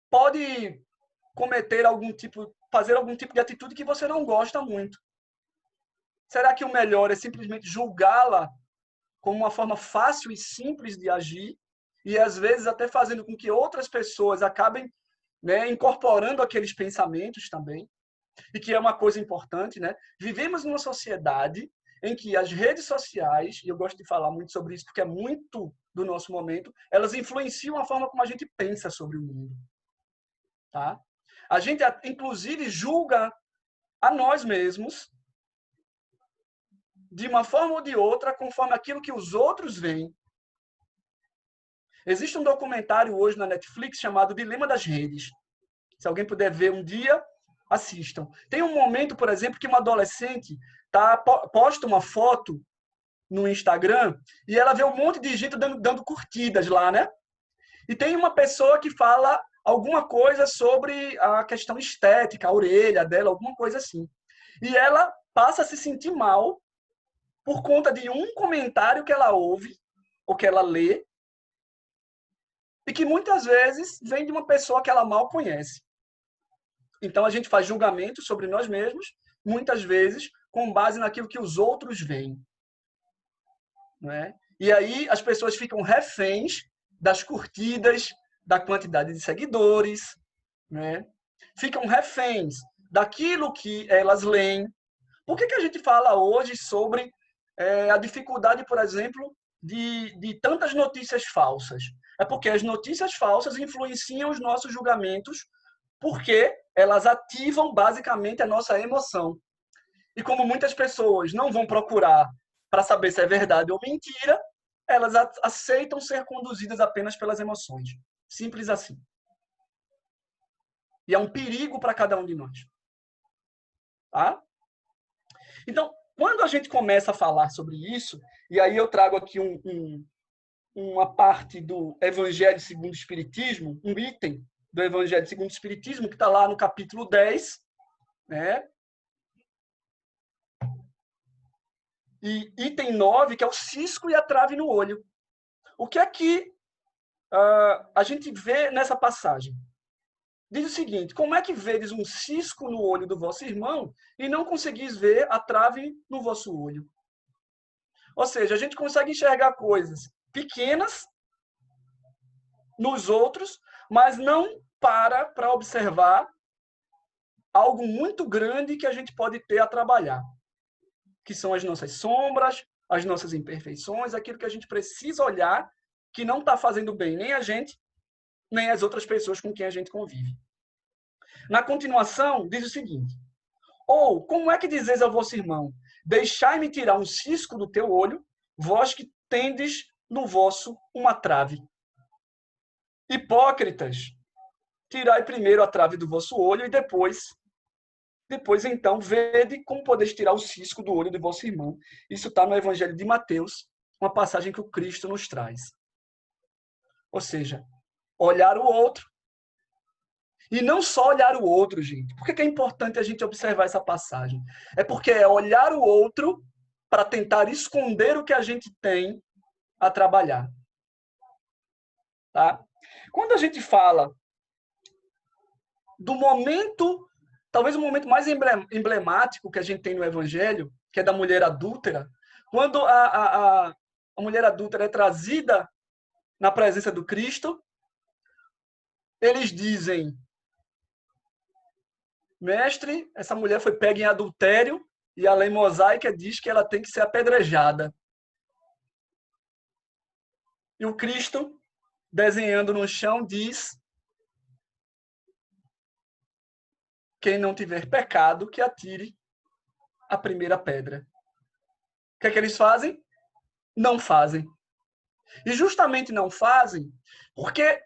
S2: pode fazer algum tipo de atitude que você não gosta muito. Será que o melhor é simplesmente julgá-la como uma forma fácil e simples de agir e, às vezes, até fazendo com que outras pessoas acabem, né, incorporando aqueles pensamentos também? E que é uma coisa importante, né? Vivemos numa sociedade em que as redes sociais, e eu gosto de falar muito sobre isso porque é muito do nosso momento, elas influenciam a forma como a gente pensa sobre o mundo. Tá? A gente, inclusive, julga a nós mesmos de uma forma ou de outra, conforme aquilo que os outros veem. Existe um documentário hoje na Netflix chamado Dilema das Redes. Se alguém puder ver um dia, assistam. Tem um momento, por exemplo, que uma adolescente posta uma foto no Instagram e ela vê um monte de gente dando curtidas lá, né? E tem uma pessoa que fala alguma coisa sobre a questão estética, a orelha dela, alguma coisa assim. E ela passa a se sentir mal por conta de um comentário que ela ouve ou que ela lê e que muitas vezes vem de uma pessoa que ela mal conhece. Então, a gente faz julgamentos sobre nós mesmos, muitas vezes, com base naquilo que os outros veem. Né? E aí, as pessoas ficam reféns das curtidas, da quantidade de seguidores, né? Ficam reféns daquilo que elas leem. Por que a gente fala hoje sobre a dificuldade, por exemplo, de tantas notícias falsas? É porque as notícias falsas influenciam os nossos julgamentos, porque elas ativam basicamente a nossa emoção. E como muitas pessoas não vão procurar para saber se é verdade ou mentira, elas aceitam ser conduzidas apenas pelas emoções. Simples assim. E é um perigo para cada um de nós. Tá? Então, quando a gente começa a falar sobre isso, e aí eu trago aqui uma parte do Evangelho segundo o Espiritismo, um item do Evangelho segundo o Espiritismo, que está lá no capítulo 10, né? E item 9, que é o cisco e a trave no olho. O que é que a gente vê nessa passagem? Diz o seguinte: como é que vedes um cisco no olho do vosso irmão e não conseguis ver a trave no vosso olho? Ou seja, a gente consegue enxergar coisas pequenas nos outros, mas não para observar algo muito grande que a gente pode ter a trabalhar, que são as nossas sombras, as nossas imperfeições, aquilo que a gente precisa olhar, que não está fazendo bem nem a gente, nem as outras pessoas com quem a gente convive. Na continuação, diz o seguinte: ou, como é que dizeis ao vosso irmão, deixai-me tirar um cisco do teu olho, vós que tendes no vosso uma trave? Hipócritas, tirai primeiro a trave do vosso olho e depois então, vede como podeis tirar o cisco do olho do vosso irmão. Isso está no Evangelho de Mateus, uma passagem que o Cristo nos traz. Ou seja, olhar o outro E não só olhar o outro, gente. Por que é importante a gente observar essa passagem? É porque é olhar o outro para tentar esconder o que a gente tem a trabalhar. Tá? Quando a gente fala do momento, talvez o momento mais emblemático que a gente tem no Evangelho, que é da mulher adúltera, quando a mulher adúltera é trazida na presença do Cristo, eles dizem: mestre, essa mulher foi pega em adultério e a lei mosaica diz que ela tem que ser apedrejada. E o Cristo, desenhando no chão, diz: quem não tiver pecado, que atire a primeira pedra. O que é que eles fazem? Não fazem. E justamente não fazem porque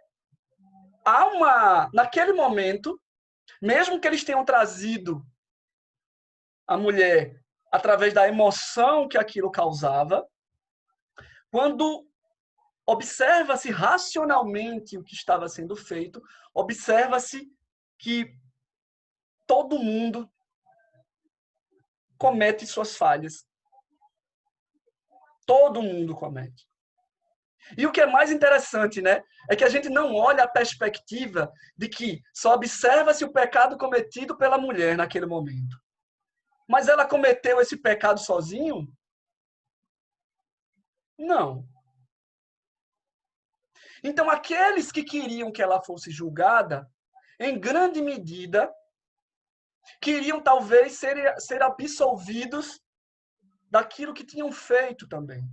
S2: naquele momento, mesmo que eles tenham trazido a mulher através da emoção que aquilo causava, quando observa-se racionalmente o que estava sendo feito, observa-se que todo mundo comete suas falhas. Todo mundo comete. E o que é mais interessante, né, é que a gente não olha a perspectiva de que só observa-se o pecado cometido pela mulher naquele momento. Mas ela cometeu esse pecado sozinho? Não. Então, aqueles que queriam que ela fosse julgada, em grande medida, queriam talvez ser absolvidos daquilo que tinham feito também.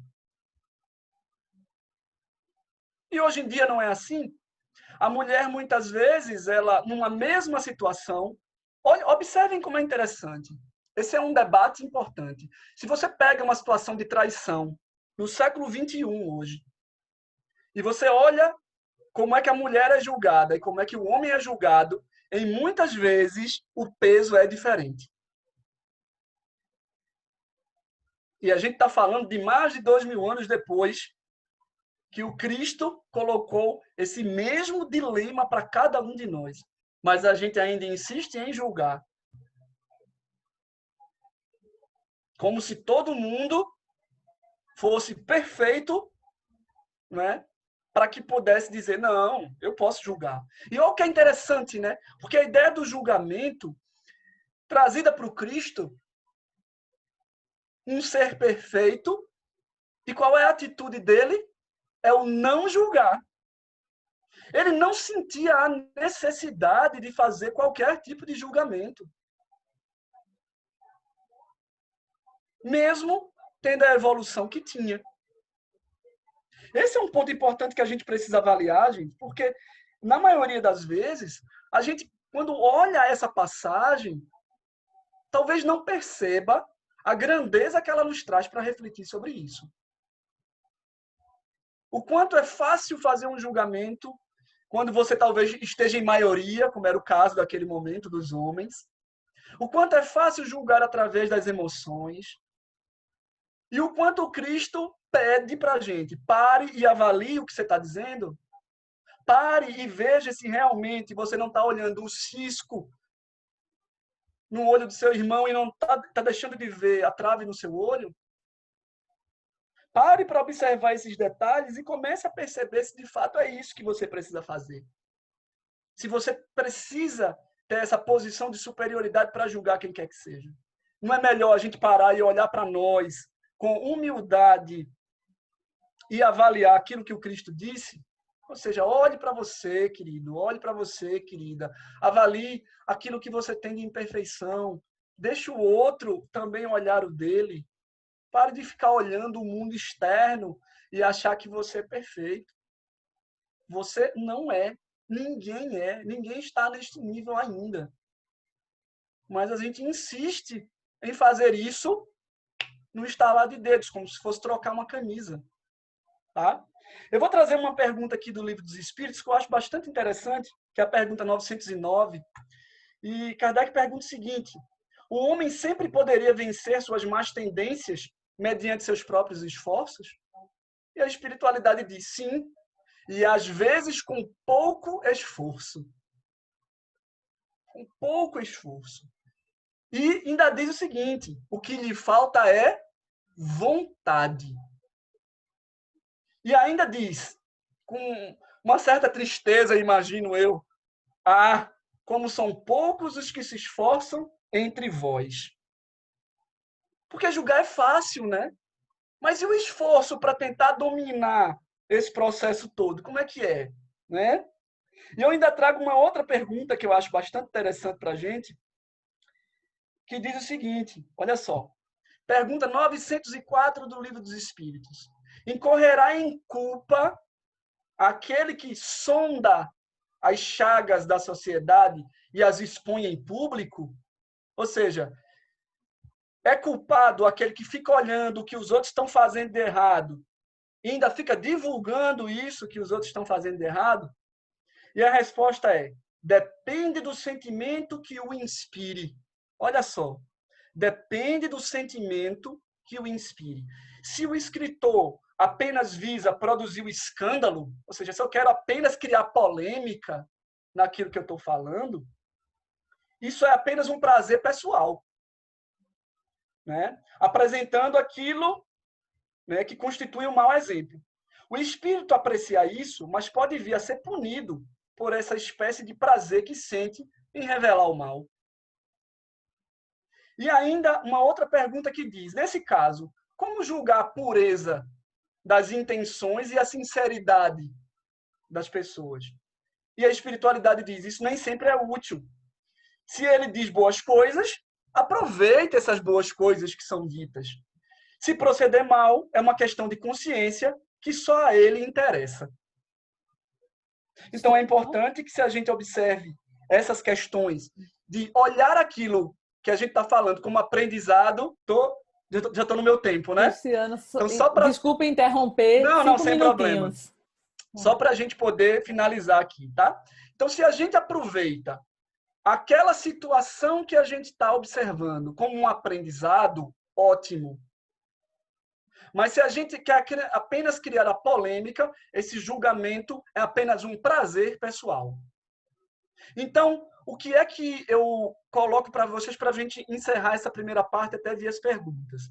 S2: E hoje em dia não é assim. A mulher, muitas vezes, ela, numa mesma situação, observem como é interessante. Esse é um debate importante. Se você pega uma situação de traição no século XXI hoje, e você olha como é que a mulher é julgada e como é que o homem é julgado, em muitas vezes o peso é diferente. E a gente está falando de mais de 2000 anos depois que o Cristo colocou esse mesmo dilema para cada um de nós. Mas a gente ainda insiste em julgar. Como se todo mundo fosse perfeito, né? Para que pudesse dizer, não, eu posso julgar. E olha o que é interessante, né? Porque a ideia do julgamento, trazida para o Cristo, um ser perfeito, e qual é a atitude dele? É o não julgar. Ele não sentia a necessidade de fazer qualquer tipo de julgamento. Mesmo tendo a evolução que tinha. Esse é um ponto importante que a gente precisa avaliar, gente, porque, na maioria das vezes, a gente, quando olha essa passagem, talvez não perceba a grandeza que ela nos traz para refletir sobre isso. O quanto é fácil fazer um julgamento quando você talvez esteja em maioria, como era o caso daquele momento dos homens. O quanto é fácil julgar através das emoções. E o quanto o Cristo pede para a gente, pare e avalie o que você está dizendo. Pare e veja se realmente você não está olhando o cisco no olho do seu irmão e não está deixando de ver a trave no seu olho. Pare para observar esses detalhes e comece a perceber se de fato é isso que você precisa fazer. Se você precisa ter essa posição de superioridade para julgar quem quer que seja. Não é melhor a gente parar e olhar para nós com humildade e avaliar aquilo que o Cristo disse? Ou seja, olhe para você, querido, olhe para você, querida. Avalie aquilo que você tem de imperfeição. Deixe o outro também olhar o dele. Pare de ficar olhando o mundo externo e achar que você é perfeito. Você não é. Ninguém é. Ninguém está neste nível ainda. Mas a gente insiste em fazer isso no estalar de dedos, como se fosse trocar uma camisa. Tá? Eu vou trazer uma pergunta aqui do Livro dos Espíritos que eu acho bastante interessante, que é a pergunta 909. E Kardec pergunta o seguinte: o homem sempre poderia vencer suas más tendências mediante seus próprios esforços? E a espiritualidade diz sim, e às vezes com pouco esforço. com pouco esforço. E ainda diz o seguinte: o que lhe falta é vontade. E ainda diz, com uma certa tristeza, imagino eu, como são poucos os que se esforçam entre vós. Porque julgar é fácil, né? Mas e o esforço para tentar dominar esse processo todo? Como é que é? Né? E eu ainda trago uma outra pergunta que eu acho bastante interessante para a gente, que diz o seguinte, olha só. Pergunta 904 do Livro dos Espíritos. Incorrerá em culpa aquele que sonda as chagas da sociedade e as expõe em público? Ou seja, é culpado aquele que fica olhando o que os outros estão fazendo de errado e ainda fica divulgando isso que os outros estão fazendo de errado? E a resposta é: depende do sentimento que o inspire. Olha só, depende do sentimento que o inspire. Se o escritor apenas visa produzir o escândalo, ou seja, se eu quero apenas criar polêmica naquilo que eu estou falando, isso é apenas um prazer pessoal, né? Apresentando aquilo, né, que constitui um mau exemplo. O espírito aprecia isso, mas pode vir a ser punido por essa espécie de prazer que sente em revelar o mal. E ainda uma outra pergunta que diz, nesse caso, como julgar a pureza das intenções e a sinceridade das pessoas? E a espiritualidade diz, isso nem sempre é útil. Se ele diz boas coisas, aproveite essas boas coisas que são ditas. Se proceder mal, é uma questão de consciência que só a ele interessa. Então é importante que, se a gente observe essas questões de olhar aquilo que a gente está falando como aprendizado, já estou no meu tempo, né?
S1: Luciano,
S2: então, só pra...
S1: desculpa interromper,
S2: não,
S1: 5
S2: sem problema. Só para a gente poder finalizar aqui, tá? Então, se a gente aproveita aquela situação que a gente está observando como um aprendizado, ótimo. Mas se a gente quer apenas criar a polêmica, esse julgamento é apenas um prazer pessoal. Então, o que é que eu coloco para vocês para a gente encerrar essa primeira parte até ver as perguntas?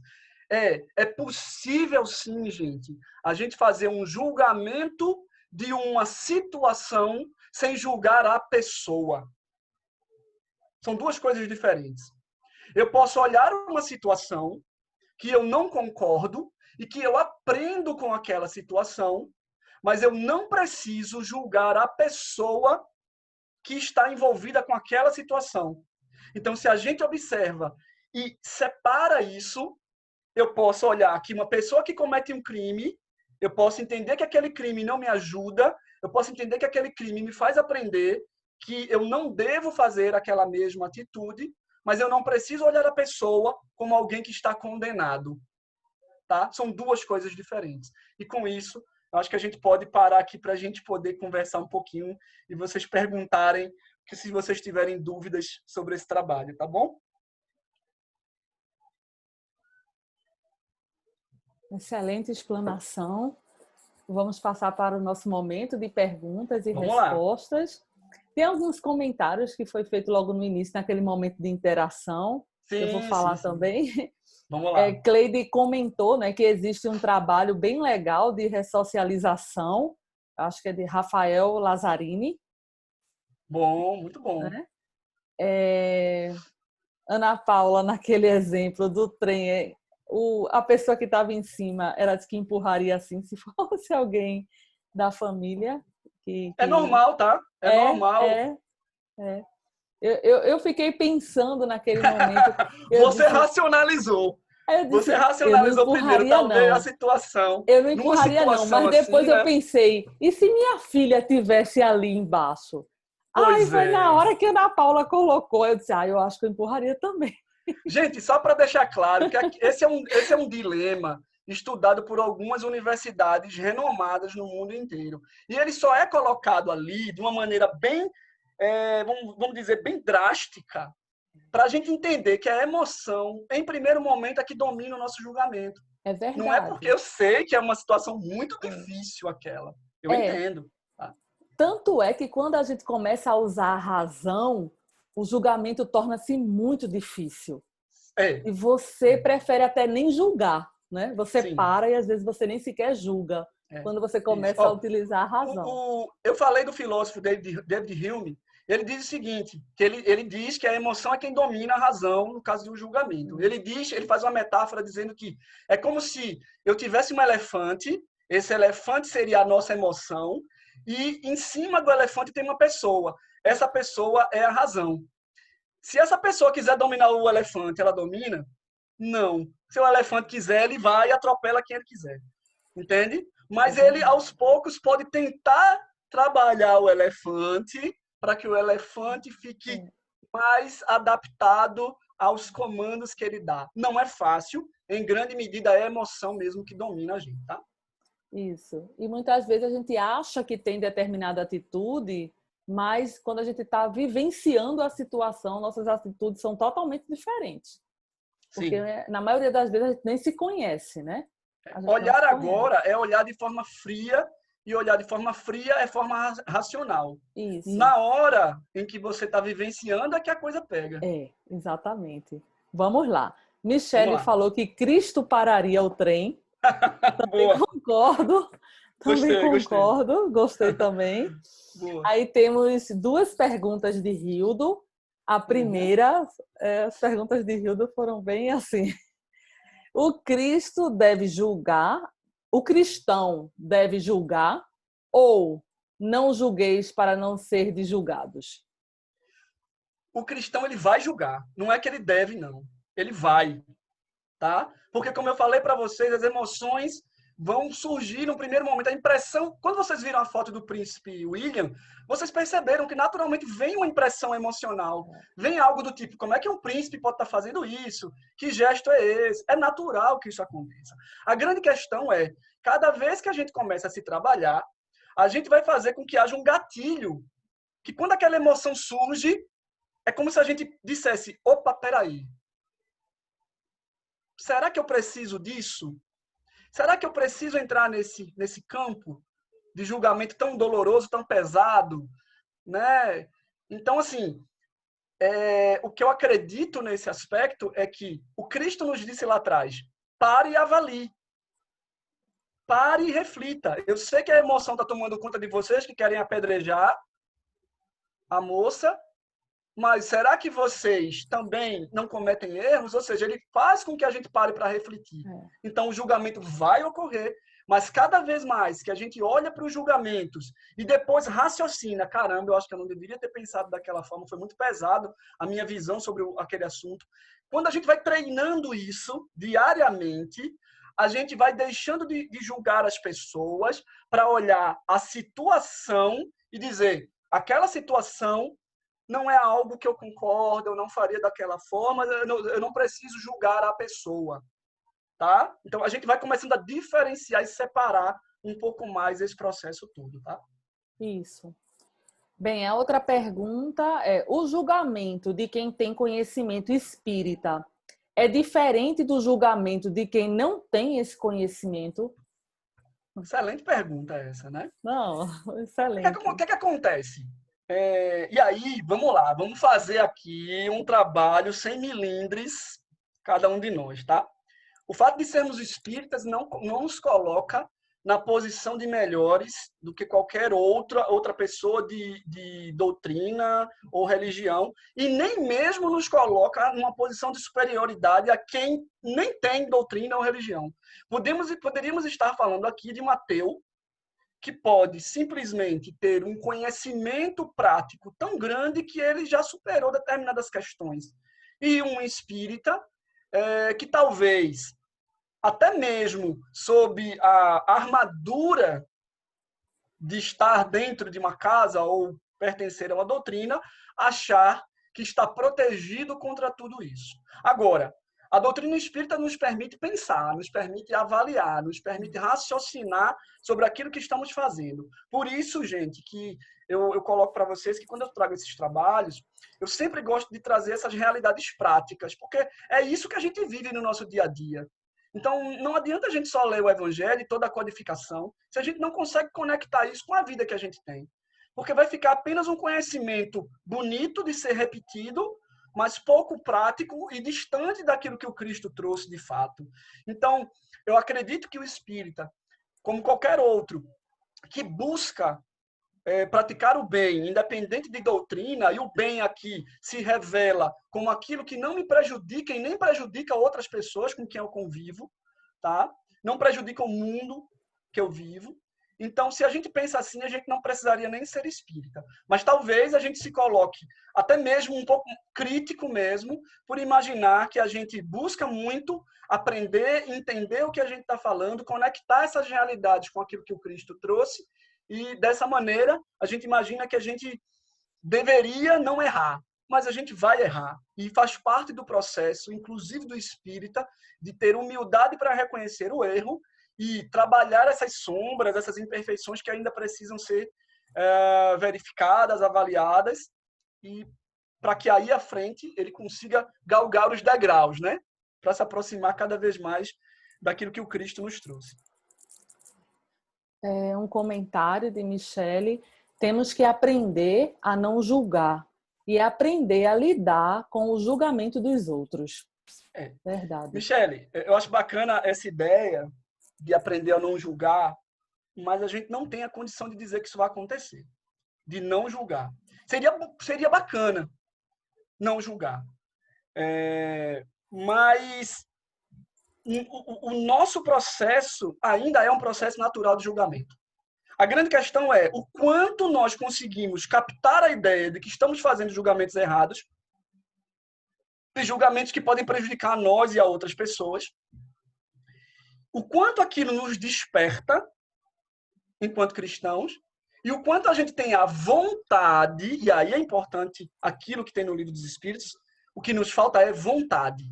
S2: É possível sim, gente, a gente fazer um julgamento de uma situação sem julgar a pessoa. São duas coisas diferentes. Eu posso olhar uma situação que eu não concordo e que eu aprendo com aquela situação, mas eu não preciso julgar a pessoa que está envolvida com aquela situação. Então, se a gente observa e separa isso, eu posso olhar que uma pessoa que comete um crime, eu posso entender que aquele crime não me ajuda, eu posso entender que aquele crime me faz aprender que eu não devo fazer aquela mesma atitude, mas eu não preciso olhar a pessoa como alguém que está condenado. Tá? São duas coisas diferentes. E com isso, eu acho que a gente pode parar aqui para a gente poder conversar um pouquinho e vocês perguntarem, que se vocês tiverem dúvidas sobre esse trabalho, tá bom?
S1: Excelente explanação. Vamos passar para o nosso momento de perguntas e
S2: Vamos
S1: respostas. Lá. Tem alguns comentários que foi feito logo no início, naquele momento de interação. Sim, eu vou falar também.
S2: Vamos lá.
S1: Cleide comentou, né, que existe um trabalho bem legal de ressocialização, acho que é de Rafael Lazzarini.
S2: Bom, muito bom.
S1: Né? Ana Paula, naquele exemplo do trem, a pessoa que estava em cima, ela disse que empurraria assim, se fosse alguém da família.
S2: É normal, tá? É normal.
S1: Eu fiquei pensando naquele momento.
S2: Você racionalizou. Você racionalizou primeiro, talvez, a situação.
S1: Eu não empurraria, não, mas depois eu pensei, e se minha filha estivesse ali embaixo? Aí foi na hora que a Ana Paula colocou, eu disse, eu acho que eu empurraria também.
S2: Gente, só para deixar claro, que esse é um dilema estudado por algumas universidades renomadas no mundo inteiro. E ele só é colocado ali de uma maneira bem, vamos dizer, bem drástica, para a gente entender que a emoção, em primeiro momento, é que domina o nosso julgamento.
S1: É verdade.
S2: Não é porque eu sei que é uma situação muito difícil aquela. Eu entendo. Tá?
S1: Tanto é que quando a gente começa a usar a razão, o julgamento torna-se muito difícil.
S2: É,
S1: E você prefere até nem julgar, né? Você
S2: sim.
S1: para e às vezes você nem sequer julga quando você começa
S2: Isso.
S1: a utilizar a razão.
S2: Eu falei do filósofo David Hume. Ele diz o seguinte, que ele diz que a emoção é quem domina a razão no caso de um julgamento. Ele faz uma metáfora dizendo que é como se eu tivesse um elefante, esse elefante seria a nossa emoção, e em cima do elefante tem uma pessoa. Essa pessoa é a razão. Se essa pessoa quiser dominar o elefante, ela domina? Não. Se o elefante quiser, ele vai e atropela quem ele quiser. Entende? Mas ele, aos poucos, pode tentar trabalhar o elefante para que o elefante fique mais adaptado aos comandos que ele dá. Não é fácil, em grande medida é a emoção mesmo que domina a gente, tá?
S1: Isso. E muitas vezes a gente acha que tem determinada atitude, mas quando a gente está vivenciando a situação, nossas atitudes são totalmente diferentes. Porque
S2: Sim.
S1: na maioria das vezes a gente nem se conhece, né?
S2: Olhar agora é olhar de forma fria, e olhar de forma fria é forma racional.
S1: Isso.
S2: Na hora em que você está vivenciando é que a coisa pega.
S1: É, exatamente. Vamos lá. Michele falou que Cristo pararia o trem. Também
S2: Boa.
S1: concordo. Gostei também.
S2: Boa.
S1: Aí temos duas perguntas de Hildo. A primeira, as perguntas de Hildo foram bem assim. O Cristo deve julgar? O cristão deve julgar? Ou não julgueis para não ser julgados?
S2: O cristão, ele vai julgar. Não é que ele deve, não. Ele vai. Tá? Porque, como eu falei para vocês, as emoções vão surgir no primeiro momento. A impressão... Quando vocês viram a foto do príncipe William, vocês perceberam que, naturalmente, vem uma impressão emocional. Vem algo do tipo, como é que um príncipe pode estar fazendo isso? Que gesto é esse? É natural que isso aconteça. A grande questão é, cada vez que a gente começa a se trabalhar, a gente vai fazer com que haja um gatilho. Que quando aquela emoção surge, é como se a gente dissesse, opa, peraí. Será que eu preciso disso? Será que eu preciso entrar nesse campo de julgamento tão doloroso, tão pesado? Né? Então, assim, o que eu acredito nesse aspecto é que o Cristo nos disse lá atrás, pare e avalie. Pare e reflita. Eu sei que a emoção está tomando conta de vocês que querem apedrejar a moça, mas será que vocês também não cometem erros? Ou seja, ele faz com que a gente pare para refletir. Então, o julgamento vai ocorrer, mas cada vez mais que a gente olha para os julgamentos e depois raciocina, caramba, eu acho que eu não deveria ter pensado daquela forma, foi muito pesado a minha visão sobre aquele assunto. Quando a gente vai treinando isso diariamente, a gente vai deixando de julgar as pessoas para olhar a situação e dizer, aquela situação não é algo que eu concordo, eu não faria daquela forma, eu não preciso julgar a pessoa, tá? Então, a gente vai começando a diferenciar e separar um pouco mais esse processo todo, tá?
S1: Isso. Bem, a outra pergunta é, o julgamento de quem tem conhecimento espírita é diferente do julgamento de quem não tem esse conhecimento?
S2: Excelente pergunta essa, né?
S1: Não, excelente.
S2: O que acontece? E aí, vamos lá, vamos fazer aqui um trabalho sem milindres, cada um de nós, tá? O fato de sermos espíritas não nos coloca na posição de melhores do que qualquer outra pessoa de doutrina ou religião, e nem mesmo nos coloca numa posição de superioridade a quem nem tem doutrina ou religião. Poderíamos estar falando aqui de um ateu que pode simplesmente ter um conhecimento prático tão grande que ele já superou determinadas questões. E um espírita que talvez, até mesmo sob a armadura de estar dentro de uma casa ou pertencer a uma doutrina, achar que está protegido contra tudo isso. Agora, a doutrina espírita nos permite pensar, nos permite avaliar, nos permite raciocinar sobre aquilo que estamos fazendo. Por isso, gente, que eu coloco para vocês que quando eu trago esses trabalhos, eu sempre gosto de trazer essas realidades práticas, porque é isso que a gente vive no nosso dia a dia. Então, não adianta a gente só ler o Evangelho e toda a codificação, se a gente não consegue conectar isso com a vida que a gente tem. Porque vai ficar apenas um conhecimento bonito de ser repetido, mas pouco prático e distante daquilo que o Cristo trouxe de fato. Então, eu acredito que o espírita, como qualquer outro, que busca praticar o bem, independente de doutrina, e o bem aqui se revela como aquilo que não me prejudica e nem prejudica outras pessoas com quem eu convivo, tá? Não prejudica o mundo que eu vivo. Então, se a gente pensa assim, a gente não precisaria nem ser espírita. Mas talvez a gente se coloque até mesmo um pouco crítico mesmo, por imaginar que a gente busca muito aprender, entender o que a gente está falando, conectar essas realidades com aquilo que o Cristo trouxe, e dessa maneira a gente imagina que a gente deveria não errar, mas a gente vai errar. E faz parte do processo, inclusive do espírita, de ter humildade para reconhecer o erro e trabalhar essas sombras, essas imperfeições que ainda precisam ser verificadas, avaliadas, e para que aí à frente ele consiga galgar os degraus, né? Para se aproximar cada vez mais daquilo que o Cristo nos trouxe.
S1: Um comentário de Michele: temos que aprender a não julgar e aprender a lidar com o julgamento dos outros. Verdade.
S2: Michele, eu acho bacana essa ideia de aprender a não julgar, mas a gente não tem a condição de dizer que isso vai acontecer, de não julgar. Seria bacana não julgar. Mas o nosso processo ainda é um processo natural de julgamento. A grande questão é o quanto nós conseguimos captar a ideia de que estamos fazendo julgamentos errados, e julgamentos que podem prejudicar a nós e a outras pessoas, o quanto aquilo nos desperta enquanto cristãos, e o quanto a gente tem a vontade, e aí é importante aquilo que tem no Livro dos Espíritos, o que nos falta é vontade,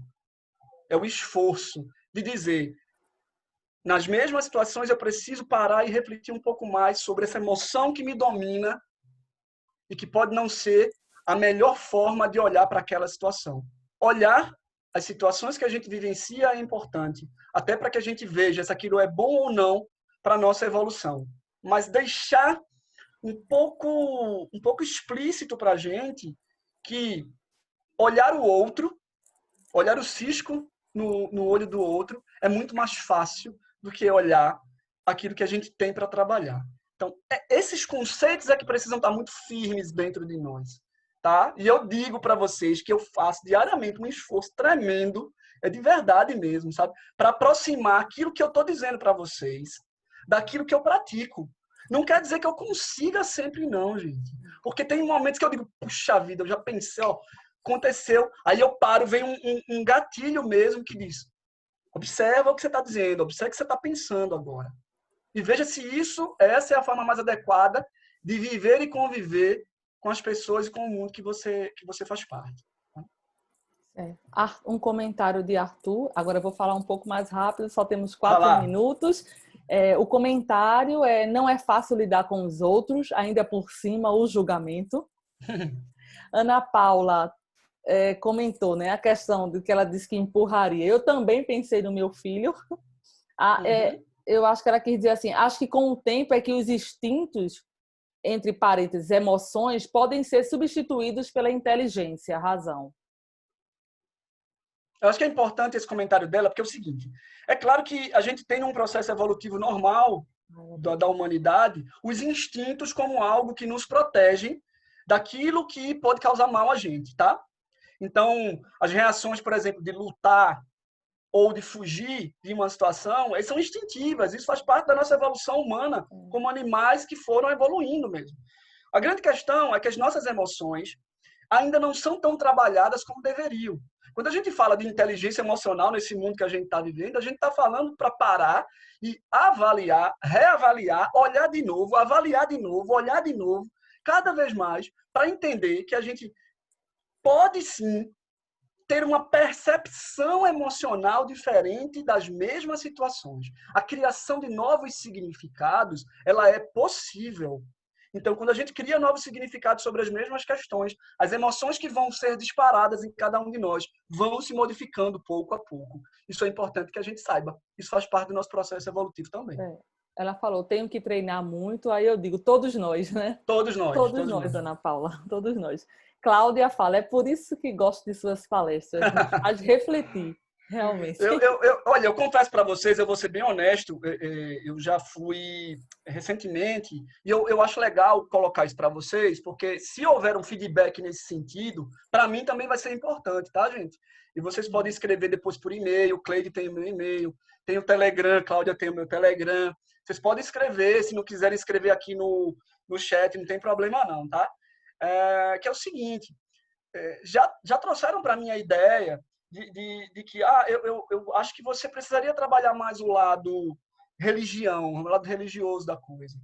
S2: é o esforço de dizer, nas mesmas situações eu preciso parar e refletir um pouco mais sobre essa emoção que me domina e que pode não ser a melhor forma de olhar para aquela situação. Olhar as situações que a gente vivencia é importante, até para que a gente veja se aquilo é bom ou não para a nossa evolução. Mas deixar um pouco explícito para a gente que olhar o outro, olhar o cisco no olho do outro, é muito mais fácil do que olhar aquilo que a gente tem para trabalhar. Então, esses conceitos é que precisam estar muito firmes dentro de nós. Tá? E eu digo para vocês que eu faço diariamente um esforço tremendo, é de verdade mesmo, sabe? Para aproximar aquilo que eu estou dizendo para vocês daquilo que eu pratico. Não quer dizer que eu consiga sempre não, gente. Porque tem momentos que eu digo, puxa vida, eu já pensei, ó, aconteceu. Aí eu paro, vem um gatilho mesmo que diz, observa o que você está dizendo, observa o que você está pensando agora. E veja se essa é a forma mais adequada de viver e conviver com as pessoas e com o mundo que você faz parte.
S1: Um comentário de Arthur, agora eu vou falar um pouco mais rápido, só temos 4 minutos. O comentário não é fácil lidar com os outros, ainda por cima o julgamento. Ana Paula comentou, né, a questão de que ela disse que empurraria. Eu também pensei no meu filho. Eu acho que ela quis dizer assim, acho que com o tempo é que os instintos, entre parênteses, emoções, podem ser substituídos pela inteligência, razão.
S2: Eu acho que é importante esse comentário dela, porque é o seguinte, é claro que a gente tem um processo evolutivo normal da humanidade, os instintos como algo que nos protege daquilo que pode causar mal a gente, tá? Então, as reações, por exemplo, de lutar ou de fugir de uma situação, elas são instintivas, isso faz parte da nossa evolução humana, como animais que foram evoluindo mesmo. A grande questão é que as nossas emoções ainda não são tão trabalhadas como deveriam. Quando a gente fala de inteligência emocional nesse mundo que a gente está vivendo, a gente está falando para parar e avaliar, reavaliar, olhar de novo, avaliar de novo, olhar de novo, cada vez mais, para entender que a gente pode sim ter uma percepção emocional diferente das mesmas situações. A criação de novos significados, ela é possível. Então, quando a gente cria novos significados sobre as mesmas questões, as emoções que vão ser disparadas em cada um de nós vão se modificando pouco a pouco. Isso é importante que a gente saiba. Isso faz parte do nosso processo evolutivo também.
S1: Ela falou, tenho que treinar muito, aí eu digo, todos nós, né?
S2: Todos nós,
S1: Todos nós, Ana Paula, todos nós. Cláudia fala, é por isso que gosto de suas palestras, nos faz refletir, realmente.
S2: Olha, eu confesso para vocês, eu vou ser bem honesto, eu já fui recentemente, e eu acho legal colocar isso para vocês, porque se houver um feedback nesse sentido, para mim também vai ser importante, tá, gente? E vocês podem escrever depois por e-mail, o Cleide tem o meu e-mail, tem o Telegram, Cláudia tem o meu Telegram. Vocês podem escrever, se não quiserem escrever aqui no chat, não tem problema não, tá? Que é o seguinte, já trouxeram para mim a ideia de que eu acho que você precisaria trabalhar mais o lado religião, o lado religioso da coisa.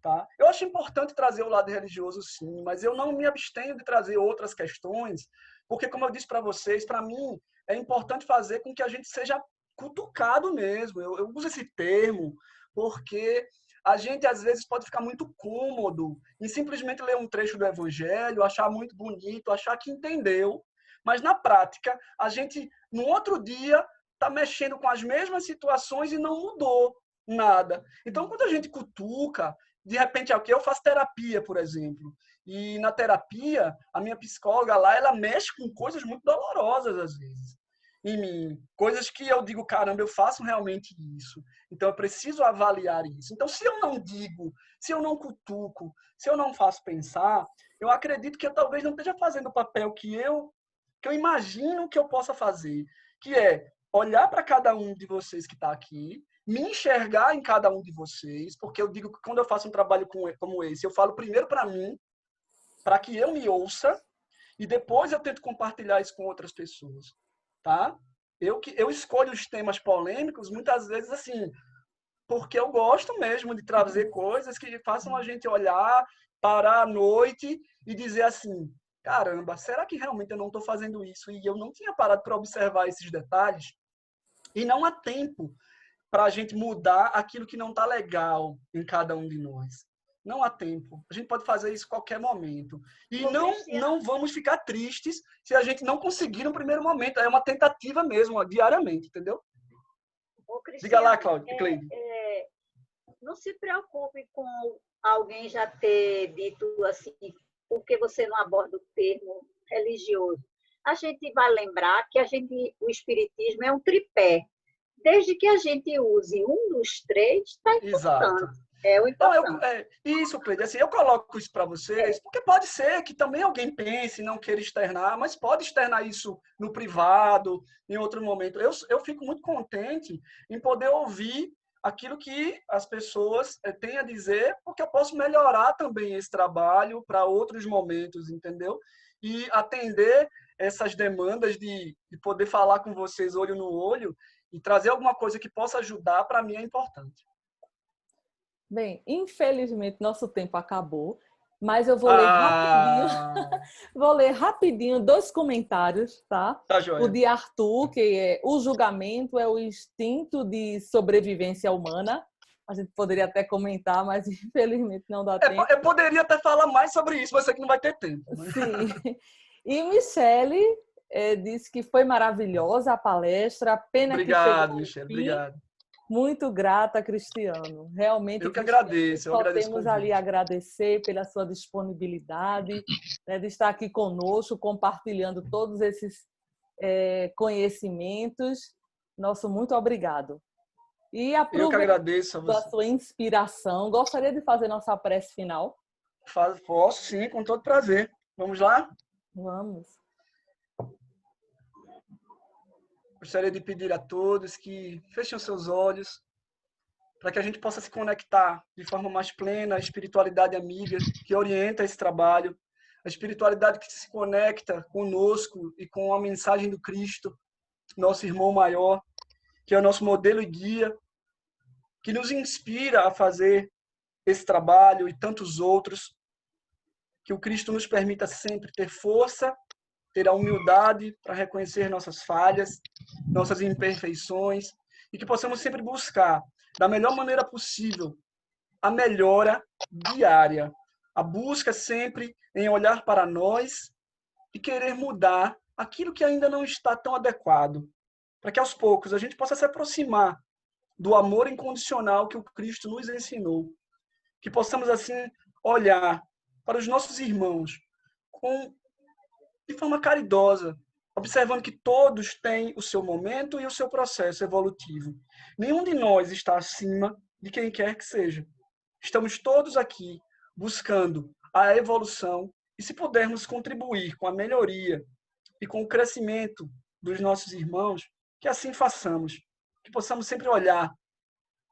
S2: Tá? Eu acho importante trazer o lado religioso, sim, mas eu não me abstenho de trazer outras questões, porque, como eu disse para vocês, para mim é importante fazer com que a gente seja cutucado mesmo. Eu uso esse termo porque a gente, às vezes, pode ficar muito cômodo em simplesmente ler um trecho do Evangelho, achar muito bonito, achar que entendeu, mas, na prática, a gente, no outro dia, está mexendo com as mesmas situações e não mudou nada. Então, quando a gente cutuca, de repente, eu faço terapia, por exemplo, e na terapia, a minha psicóloga lá, ela mexe com coisas muito dolorosas, às vezes, em mim. Coisas que eu digo, caramba, eu faço realmente isso. Então, eu preciso avaliar isso. Então, se eu não digo, se eu não cutuco, se eu não faço pensar, eu acredito que eu talvez não esteja fazendo o papel que eu imagino que eu possa fazer, que é olhar para cada um de vocês que está aqui, me enxergar em cada um de vocês, porque eu digo que quando eu faço um trabalho como esse, eu falo primeiro para mim, para que eu me ouça, e depois eu tento compartilhar isso com outras pessoas, tá? Eu escolho os temas polêmicos, muitas vezes, assim, porque eu gosto mesmo de trazer coisas que façam a gente olhar, parar à noite e dizer assim, caramba, será que realmente eu não estou fazendo isso? E eu não tinha parado para observar esses detalhes. E não há tempo para a gente mudar aquilo que não está legal em cada um de nós. Não há tempo. A gente pode fazer isso a qualquer momento. E não vamos ficar tristes se a gente não conseguir no primeiro momento. É uma tentativa mesmo, diariamente, entendeu? Diga lá, Cleide.
S5: Não se preocupe com alguém já ter dito assim, por que você não aborda o termo religioso. A gente vai lembrar que o espiritismo é um tripé. Desde que a gente use um dos três, está importante.
S2: Exato.
S5: É o importante.
S2: Isso, Cleide. Assim, eu coloco isso para vocês, porque pode ser que também alguém pense, não queira externar, mas pode externar isso no privado, em outro momento. Eu fico muito contente em poder ouvir aquilo que as pessoas têm a dizer, porque eu posso melhorar também esse trabalho para outros momentos, entendeu? E atender essas demandas de poder falar com vocês olho no olho e trazer alguma coisa que possa ajudar, para mim é importante.
S1: Bem, infelizmente nosso tempo acabou, mas eu vou ler rapidinho, vou ler rapidinho 2 comentários, tá?
S2: Tá joia.
S1: O de Arthur, que é o julgamento é o instinto de sobrevivência humana. A gente poderia até comentar, mas infelizmente não dá tempo.
S2: Eu poderia até falar mais sobre isso, mas sei que não vai ter tempo. Né?
S1: Sim. E Michele disse que foi maravilhosa a palestra. Pena
S2: obrigado,
S1: que
S2: Michele. Obrigado.
S1: Muito grata, Cristiano. Realmente,
S2: eu que agradeço.
S1: Só temos ali a agradecer pela sua disponibilidade, né, de estar aqui conosco, compartilhando todos esses conhecimentos. Nosso muito obrigado. E
S2: eu que agradeço a
S1: você. Sua inspiração. Gostaria de fazer nossa prece final?
S2: Posso, sim, com todo prazer. Vamos lá?
S1: Vamos.
S2: Gostaria de pedir a todos que fechem os seus olhos para que a gente possa se conectar de forma mais plena à espiritualidade amiga que orienta esse trabalho, a espiritualidade que se conecta conosco e com a mensagem do Cristo, nosso irmão maior, que é o nosso modelo e guia, que nos inspira a fazer esse trabalho e tantos outros, que o Cristo nos permita sempre ter força, ter a humildade para reconhecer nossas falhas, nossas imperfeições, e que possamos sempre buscar, da melhor maneira possível, a melhora diária, a busca sempre em olhar para nós e querer mudar aquilo que ainda não está tão adequado, para que aos poucos a gente possa se aproximar do amor incondicional que o Cristo nos ensinou. Que possamos, assim, olhar para os nossos irmãos de forma caridosa, observando que todos têm o seu momento e o seu processo evolutivo. Nenhum de nós está acima de quem quer que seja. Estamos todos aqui buscando a evolução e, se pudermos contribuir com a melhoria e com o crescimento dos nossos irmãos, que assim façamos. Que possamos sempre olhar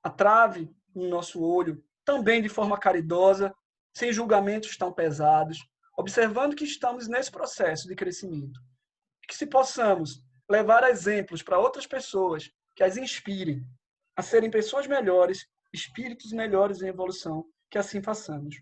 S2: a trave no nosso olho, também de forma caridosa, sem julgamentos tão pesados, observando que estamos nesse processo de crescimento. Que se possamos levar exemplos para outras pessoas que as inspirem a serem pessoas melhores, espíritos melhores em evolução, que assim façamos.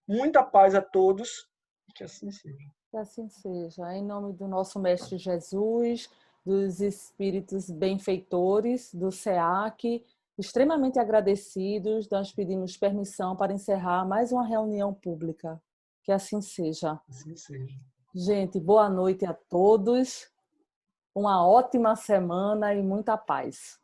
S2: Muita paz a todos e que assim seja.
S1: Que assim seja. Em nome do nosso Mestre Jesus, dos espíritos benfeitores, do SEAC, extremamente agradecidos, nós pedimos permissão para encerrar mais uma reunião pública. Que assim seja.
S2: Assim seja.
S1: Gente, boa noite a todos. Uma ótima semana e muita paz.